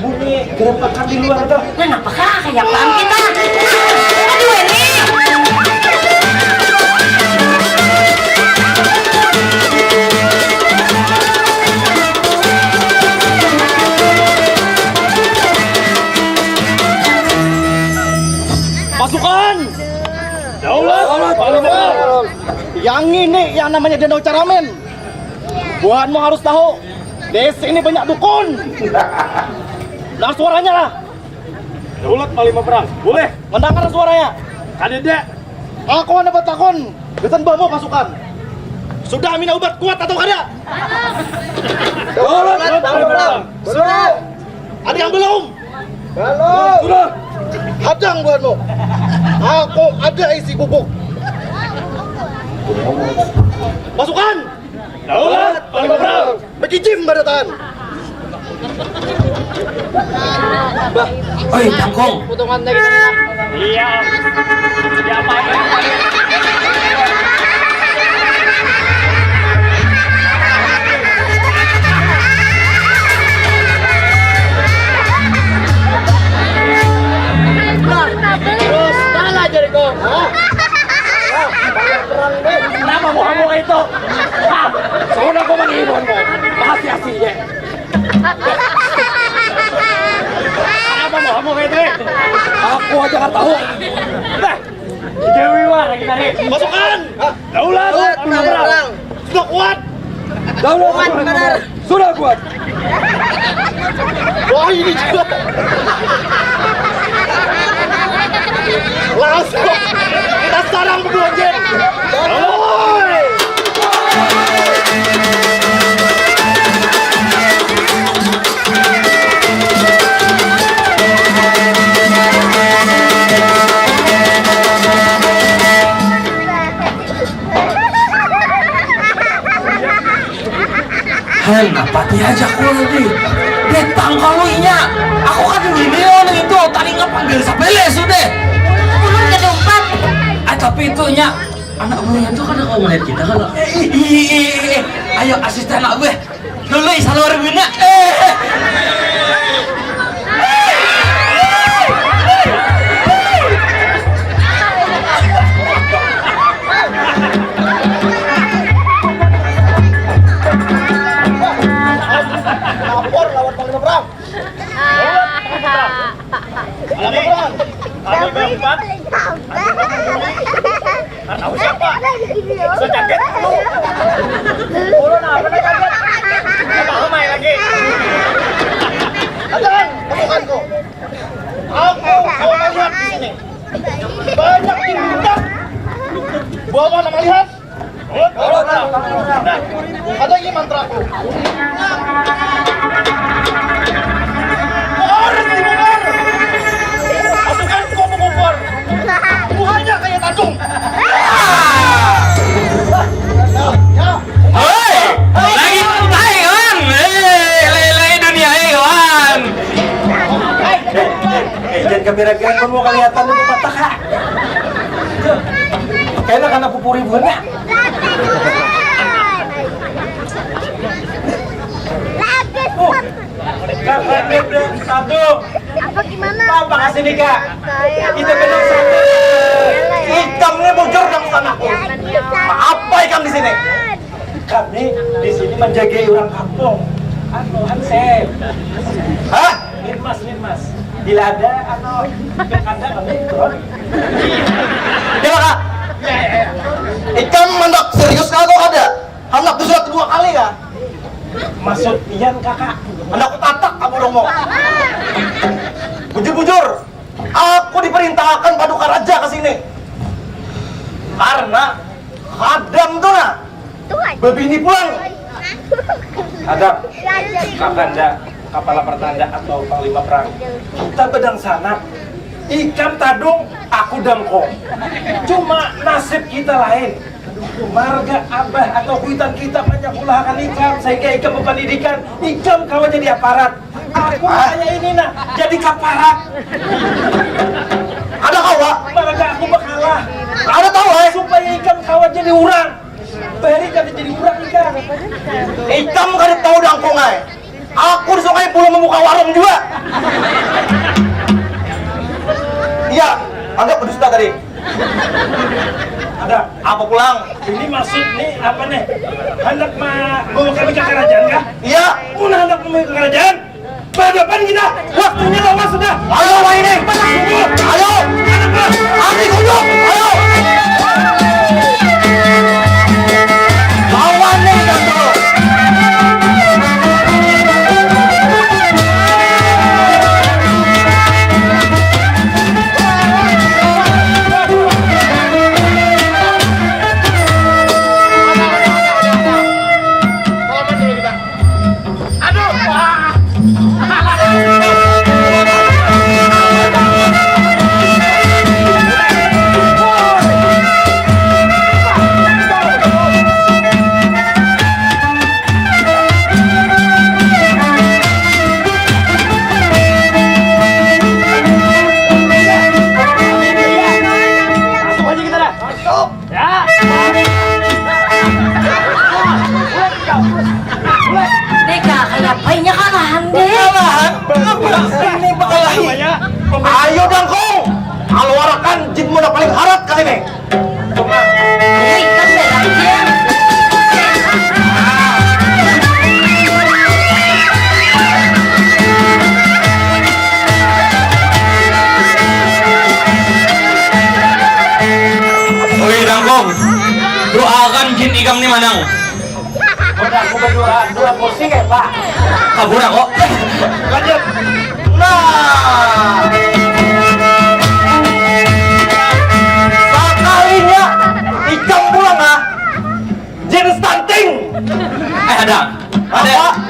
bunyi gerepakan di luar tuh. Nah apa kak kayak apaan kita? Aduh ini. Pasukan! Daulat! Yang ini yang namanya Danau Caramen. Buatmu harus tahu, desa ini banyak dukun. Nah suaranya lah. Daulat paling perang. Boleh, mendengar suaranya. Kadedek, aku ada batakon. Gesan bamu pasukan. Sudah mina obat kuat atau kada? Daulat paling perang. Sudah. Ada yang belum? Belum. Sudah. Hadang buatmu. Aku ada isi bubuk. Pasukan! Daulat paling perang. Bagi jim badatan. Oi, Dangkong. Potongan lagi. Iya. Siapa yang Terus kalah Jericho. Kenapa mau kamu itu? Soalnya aku menghibur mo. Mahasi-hasi ya. Kenapa mau kamu itu? Aku aja nggak tahu. Nah, Dewi War lagi narik. Pasukan. Daulat. Perang. Sudah kuat. Daulat. Benar. Sudah kuat. Wah ini juga. Langsung kita sarang berdua Jen. Hei, apa dia aja aku lagi? Betang kalau inya. Aku kan video itu tadi nggak panggil sapele sudah. Ulun kedompat. Tapi itu nya anak buahnya itu kan kalau melihat kita kan. Ayo asisten anak gue. Dulu saluar bina. Lapor lawan Panglima Perang. Tahu siapa? Saya kaget. Ulun apa nih kaget? Apa main lagi? Ajan, temukanku. Aku mau melihat di sini. Banyak tindak. Bawa nama lihat. Ada ini mantraku. Masukkan kompor. Buahnya kayak tanjung. Hei, lagi santai kan? Lele dunia hewan. Jangan keberagaan pun mau kelihatan itu patah kah? Kayaknya karena pupuri buahnya. Satu. Apa gimana? Apa kasih nih kak? Itu benar satu. Ikamnya bocor dong sanaku. Apa ikam di sini? Kami di sini menjaga orang kampung. Hansip. Hah? Linmas. Bila ada atau ada kami turun. Gila kak? Ikam mendak serius kak kok ada? Hendak sudah kedua kali kak? Maksud Ian kakak, hendak tatak kamu dong mau. Bujur, aku diperintahkan paduka raja ke sini. Karena Adam tuh nah, bebini pulang. Adam, kakanda, kepala pertanda atau panglima perang. Kita bedang sana, ikan tadung, aku dangkong. Cuma nasib kita lain. Marga abah atau kuitan kita banyak ulahkan ikan sehingga ikan berpendidikan ikan kawan jadi aparat. Aku hanya ini nah jadi kaparat. Ada kawa? Marga aku bakalah. Ada tahu supaya ikan kawan jadi urang. Beri kan jadi urang ikan. Ikan kan tahu dangkong Aku disukai pulang membuka warung juga. Iya, anggap berdusta tadi. Ada apa pulang? Ini maksud nih apa nih? Hendak bawa kami ke kerajaan kah? Iya. Udah hendak membawa ke kerajaan? Berdepan kita. Waktunya lawan sudah. Ayo ini. Ayo. Api kunjung. Ayo. Lawan nih kan dulu. Ayo dangkong, kalau arakan jin muna paling harat kali ini. Ikan berangnya. Woi dangkong, doakan jin ikam nih manang. Udah aku berdua dua kursi kayak pak. Kabur aku. Lanjut. Nah, sekalinya ikan pulang jin stunting. Ada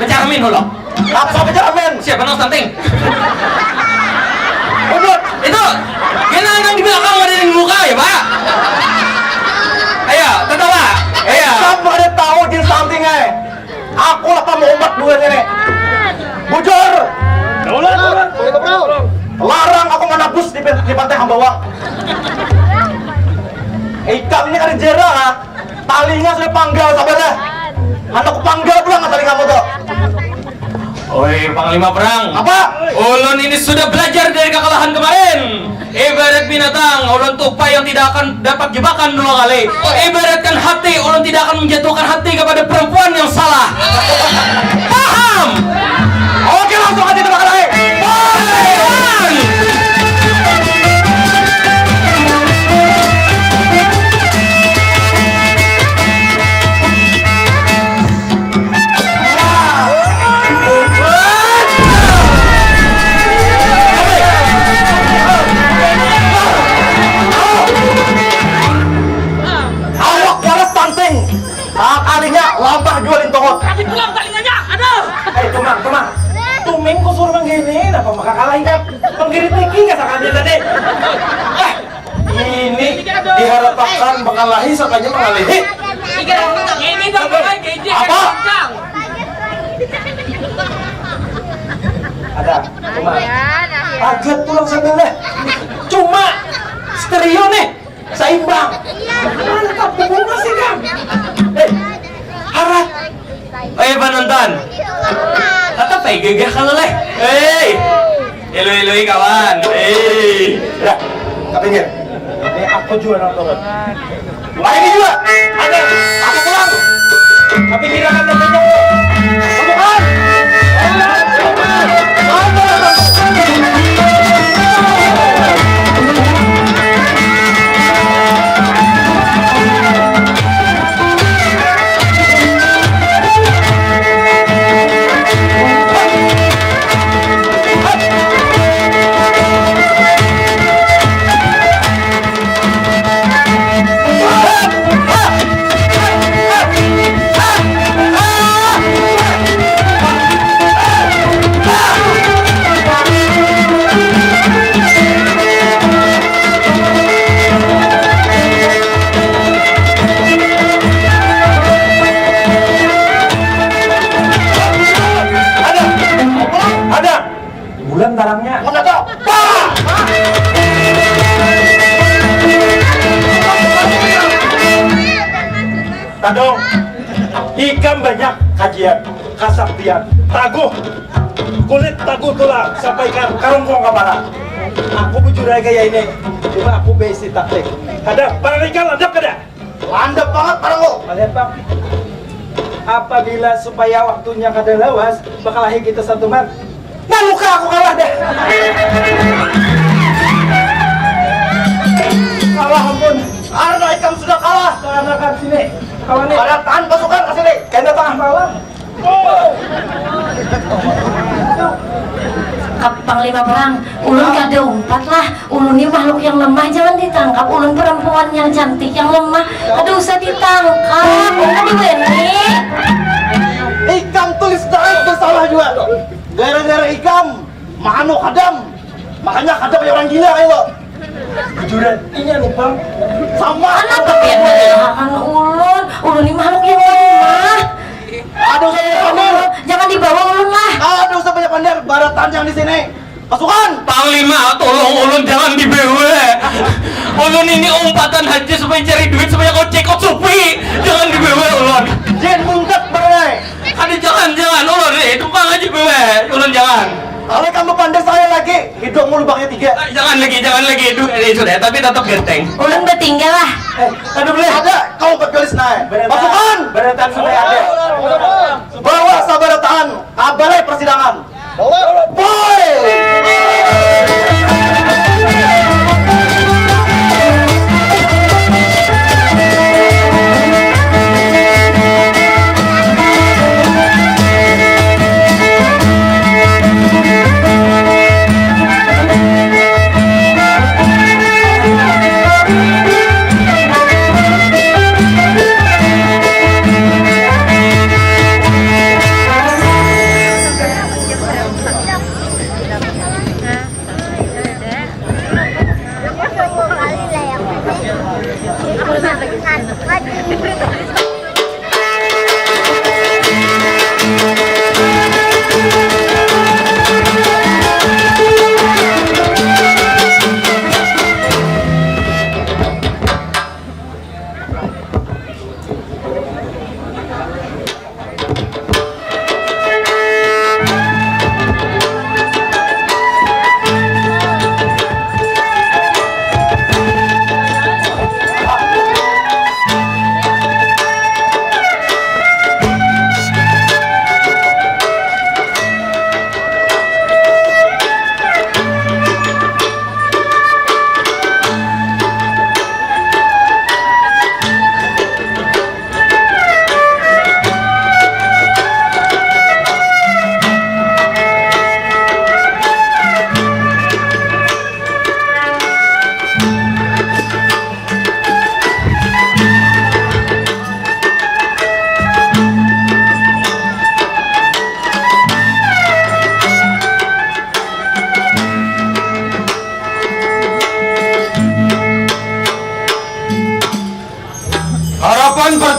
Benjamin dulu. Apa Benjamin? Siapa nang stunting? Udah. Itu kena yang di belakang ada di muka ya pak. Ayo tertawa. Ayo. Kamu ada tahu jin stunting Aku lah Muhammad dua ini. Bujur. Ikam bawang. Ikam ini kan jera, talinya sudah panggal, sabar dah. Anakku panggal pulang tali kamu tuh. Oi, Panglima Perang. Apa? Ulun ini sudah belajar dari kekalahan kemarin. Ibarat binatang, ulun tupai yang tidak akan dapat jebakan 2 kali. Ibaratkan hati, ulun tidak akan menjatuhkan hati kepada perempuan yang salah. Paham? Oke, langsung aja tebak lagi. Kalinya lampah jualin toko. Kasih pulang talinganya. Aduh. Tumang. Tumeng kok suruh menggini, kenapa maka kalahin kan? Menggirit Niki nggak sakanya tadi? Ini diharapkan mengalahi, sakanya mengalihi. Ini dong, gaji. Apa? Ada, Tumang. Kaget pulang sambilnya. Cuma stereo nih, seimbang. Mantap, bunga sih kan? Harap. Penonton. Tetap gagah kalau leh. Eloi kawan. Ya, ke pinggir. Ini aku juga nonton. Ini juga. Ada. Aku pulang. Tapi kira kan namanya. Bukan. Bulan barangnya. Mana tuh? Tadong, ikan banyak kajian, kasaktian, taguh, kulit taguh tulang, sampaikan karungkong kepala. Aku bujur aja kayak ini, cuma aku basic taktik. Ada, para ikan landap kada? Landap banget para lo. Lihat bang, apabila supaya waktunya kada lawas, bakal lahir kita satu man. Nah luka aku kalah deh. Kalah ampun. Karena ikan sudah kalah. Karena kan sini. Kawan nih. Ada tahan pasukan ke sini. Kena tengah bawah. Panglima Perang, ulun kada umpat lah. Ulun ini makhluk yang lemah, jangan ditangkap. Ulun perempuan yang cantik, yang lemah, kada usah ditangkap. Ulun diweni. Ikam tulis darah bersalah juga. Gara-gara ikam, mano kadam. Makanya kadam kayak orang gila kayak lo. Kejuran, ini anu bang. Sama. Kenapa biar menjelahkan ulun? Ulun ini makhluk yang lemah. Aduh, Jangan dibawa ulun lah. aduh, usah banyak pandar. Baratan yang di sini. Pasukan. Panglima, tolong ulun jangan dibawa. Ulun ini umpatan haji supaya cari duit supaya kau cekot supi. Jangan dibawa ulun. Jen mungkat berai. Aduh jangan ulun nih, tumpang aja bawa. Ulun jangan. Kalau kamu pandai saya lagi, hidungmu lubangnya 3. Jangan lagi. Duit sudah, tapi tetap genteng. Ulun bertinggal lah. Aduh boleh. Ada, kau berkelis naik. Pasukan. Beratan sudah ada. Bawa sabaratan. Kabalai persidangan. Boy.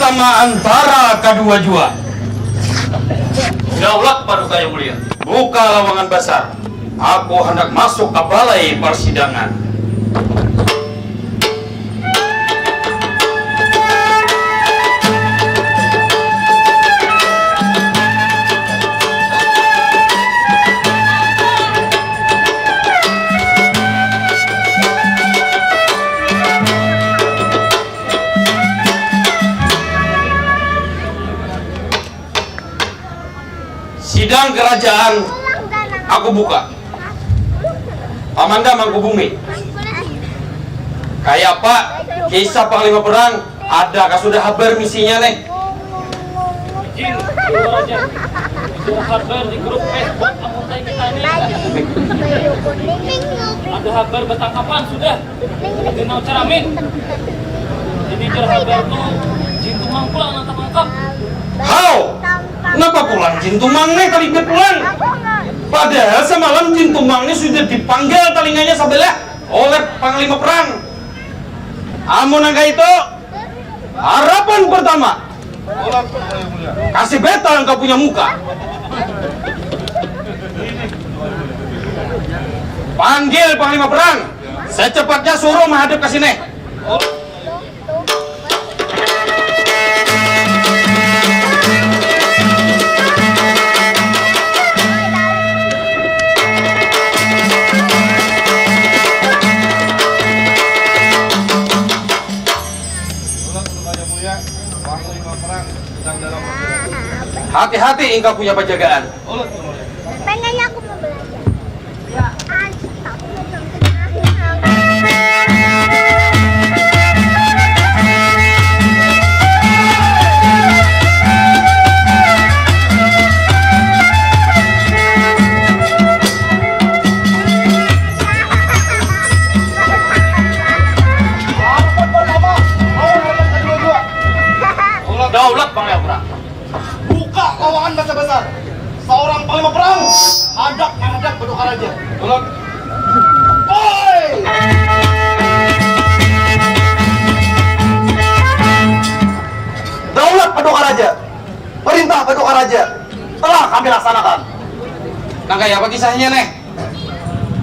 bersama antara kedua jua. Daulat Paduka yang mulia, buka lawangan besar. Aku hendak masuk ke balai persidangan. Sidang kerajaan aku buka. Pamanda Mangkubumi. Kayak Pak, kisah Panglima Perang, adakah sudah kabar misinya nih? Sudah kabar di grup Facebook anggota kita ini. Ada kabar bertangkapan sudah. Di Naucaramin. Jadi kabar tuh Jin Tumang pulang nangkap. How? Kenapa pulang Jin Tumang nih tadi dia pulang? Padahal semalam Jin Tumang ini sudah dipanggil telinganya sebelah oleh Panglima Perang. Amun angka itu harapan pertama, kasih beta engkau punya muka. Panggil Panglima Perang, secepatnya suruh menghadap ke sini. Hati-hati engkau punya penjagaan. Pengennya aku mau belajar. Daulat Panglima Perang. Buka lawangan besar-besar. Seorang Panglima Perang hadap menghadap Paduka Raja. Oi! Daulat Paduka Raja, perintah Paduka Raja telah kami laksanakan. Nah kayak apa kisahnya nih?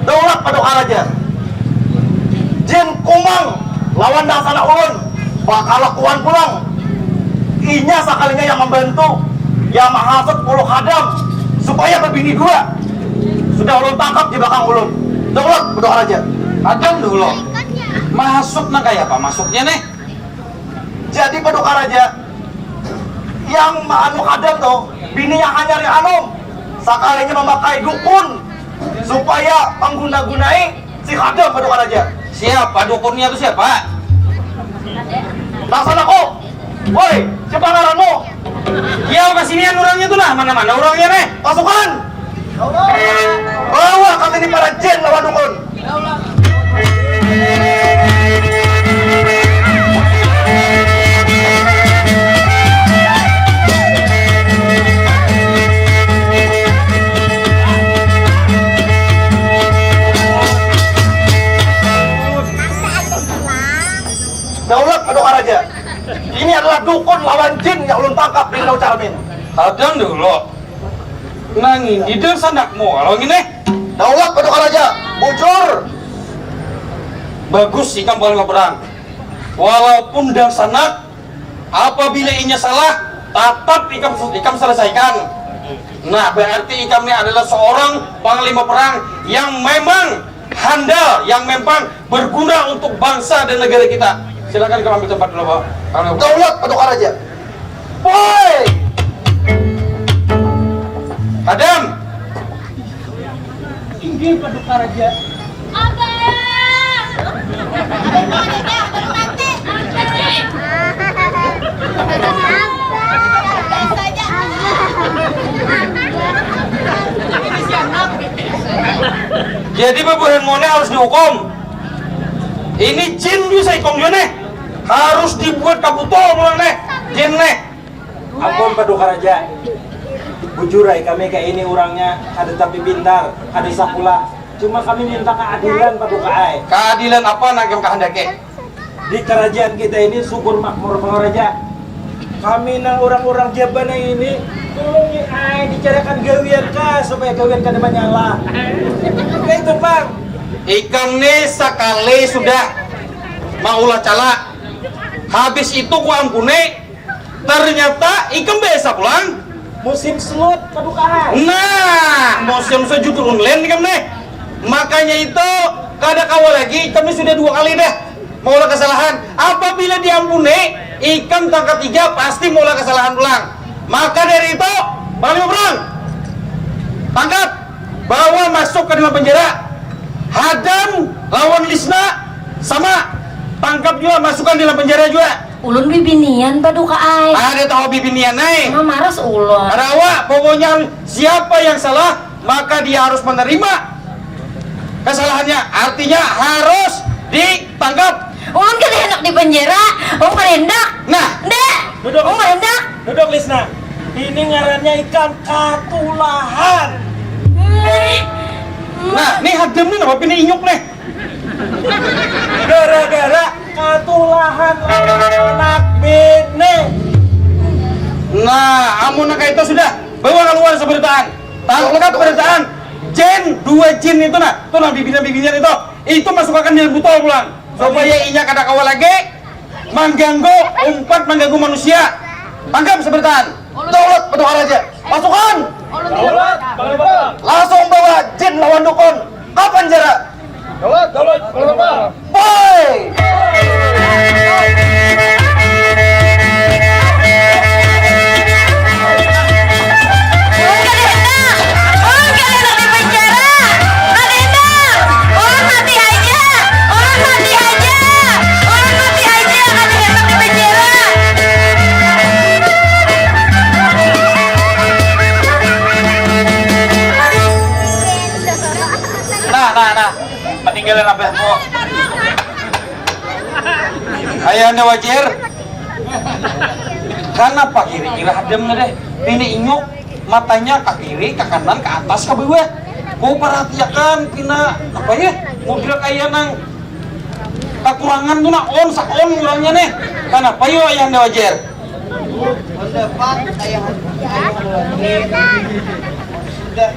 Daulat Paduka Raja, Jin Kumang lawan Dangsana Ulun bakal lakuan pulang. Inya sekalinya yang membantu, yang menghasut 10 khadam supaya berbini 2. Sudah ulun tangkap di belakang ulun. Daulat Paduka Raja. Adam dulu. Masuk nah kayak apa masuknya nih? Jadi Paduka Raja yang anu khadam tuh bini yang hanya di anom sekalinya memakai dukun supaya pengguna-gunai si khadam Paduka Raja. Siapa dukunnya itu siapa? Laksanaku. Woi, siapa ngaranmu? Ya kesinian orangnya tuh lah, mana-mana orangnya nih. Pasukan! Bawa kami ini para jin lawan dukun. Daulat Paduka Raja. Ini adalah dukun lawan jin yang ulun tangkap di Naucaramin. Adam dulu. Nangin di sanakmu kalau gini. Daulat Paduka Raja, bujur. Bagus ikam Panglima Perang. Walaupun dan sanak, apabila inya salah, tetap ikam selesaikan. Nah berarti ikam ini adalah seorang Panglima Perang yang memang handal, yang memang berguna untuk bangsa dan negara kita. Silakan kamu ambil tempat dulu, Pak. Daulat Paduka Raja. Woi! Adam. Tinggi Paduka Raja. Jadi bebuhan mone harus dihukum. Ini jin bisa ikong nih. Harus dibuat kabuto mulai nih. Jin nih. Ampun Paduka Raja. Bujurai kami kayak ini orangnya ada tapi pintar, ada sakula. Cuma kami minta keadilan Paduka Ai. Keadilan apa nak yang kehendaki? Di kerajaan kita ini syukur makmur Paduka Raja. kami nang orang-orang Jabana ini tolong dicarakan gawian kah supaya gawian kada menyala. Itu Pak. Ikam nih sekali sudah maulah cala. Habis itu ku ampuni. Ternyata ikam biasa pulang. Musim slot kedukaan. Nah, musim sejuk online ikam nih. Makanya itu kada kawal lagi. Kami sudah 2 kali dah maulah kesalahan. Apabila diampuni, ikam tangkat 3 pasti maulah kesalahan pulang. Maka dari itu, paling perang tangkap, bawa masuk ke dalam penjara. Hadam lawan Lisna sama, tangkap juga, masukkan dalam penjara juga. Ulun bibinian paduka ai. Ada tahu bibinian naik. Mama maras ulun. Rawa, pokoknya siapa yang salah maka dia harus menerima kesalahannya. Artinya harus ditangkap. Ulun kan hendak di penjara. Om kan hendak. Nah, Dek. Duduk. Om kan hendak. Duduk Lisna. Ini ngarannya ikan katulahan. nah, nih hadam nih apa ini inyuk nih. Gara-gara katulahan anak bini. Nah, amun kayak itu sudah bawa keluar seberitaan. Tangkap seberitaan. Jin, 2 jin itu tuh bibinian itu masukkan di botol pulang. Supaya inya kada kawal lagi mengganggu mengganggu manusia. Tangkap seberitaan. Tolot betul aja. Masukkan. Langsung bawa jin lawan dukun. Ke penjara. Boy. Nah, peninggalan abahmu. Ayah anda wajar. Kenapa kira-kira hadam deh? Ini inyuk matanya ke kiri, ke kanan, ke atas, ke bawah. Kau perhatikan pina apa ya? Model kayak nang kekurangan tuh nak on bilangnya nih. Kenapa yo ayah anda wajar? Pendapat ayah sudah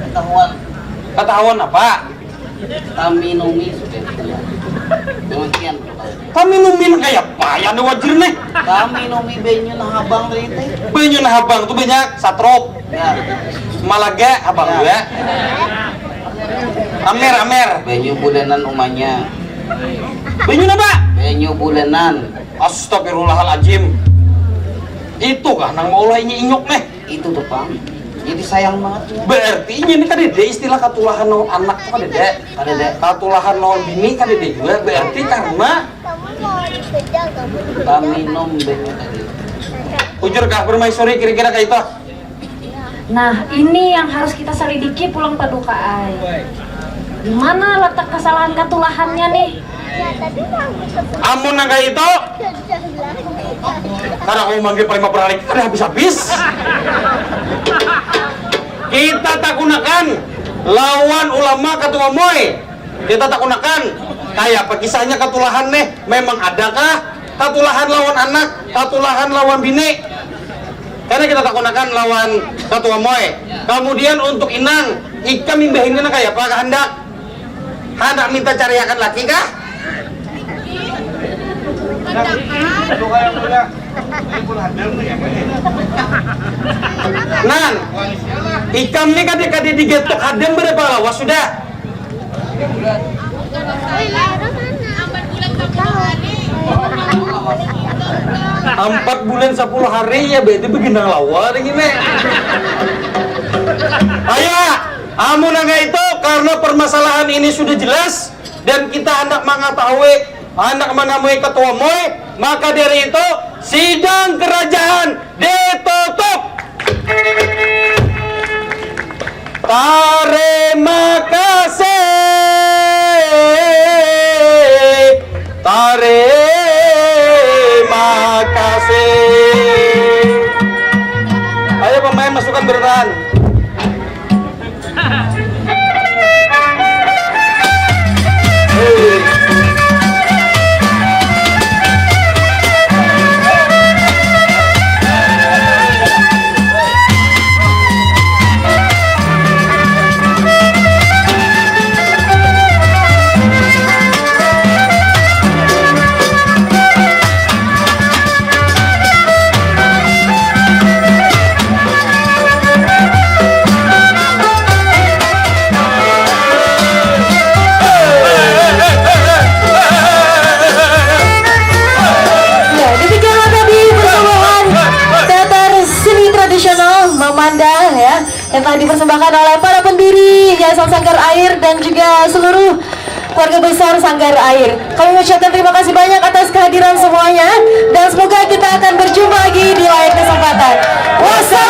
ketahuan. Ketahuan apa? Kami numi sudah demikian. Kami numin kayak apa ya anda wajar nih? Kami numi benyu nah habang dari teh. Benyu nah habang tuh banyak satrop. Ya. Malaga abang ya. Amer. Benyu bulanan umanya. Benyu apa? Benyu bulanan. Astagfirullahaladzim. Itu kah nang maulah ini inyuk nih? Itu tuh Pak. Jadi sayang banget ya. Berarti ini kan dede istilah katulahan naon anak tuh kan dede. Katulahan naon bini kan dede juga. Berarti karena Kami nom benyu tadi. ujur kah permaisuri kira-kira kayak itu. Nah, ini yang harus kita selidiki pulang paduka ai. Di mana letak kesalahan katulahannya nih? Amun nang kayak itu, karena kamu manggil paling peralik kan habis-habis. Kita tak gunakan lawan ulama ketua moy. Kita tak gunakan kayak apa kisahnya katulahan nih. Memang adakah katulahan lawan anak, katulahan lawan bini? Karena kita tak gunakan lawan ketua moy. Kemudian untuk inang, ikam imbahinnya kayak apa kehendak? Hendak minta cariakan laki kah? Nan, ikam nih kadek-kadek digetok hadem berapa lawas sudah? 4 bulan 10 hari ya berarti beginang lawa ini. Ayah, amun itu karena permasalahan ini sudah jelas dan kita hendak mengetahui, hendak mengamui ketua moy, maka dari itu sidang kerajaan ditutup. Terima kasih. Terima kasih. Ayo pemain masukkan bertahan. kumandang ya, yang telah dipersembahkan oleh para pendiri Yayasan Sanggar Air dan juga seluruh keluarga besar Sanggar Air. Kami mengucapkan terima kasih banyak atas kehadiran semuanya, dan semoga kita akan berjumpa lagi di lain kesempatan. Wassalamualaikum.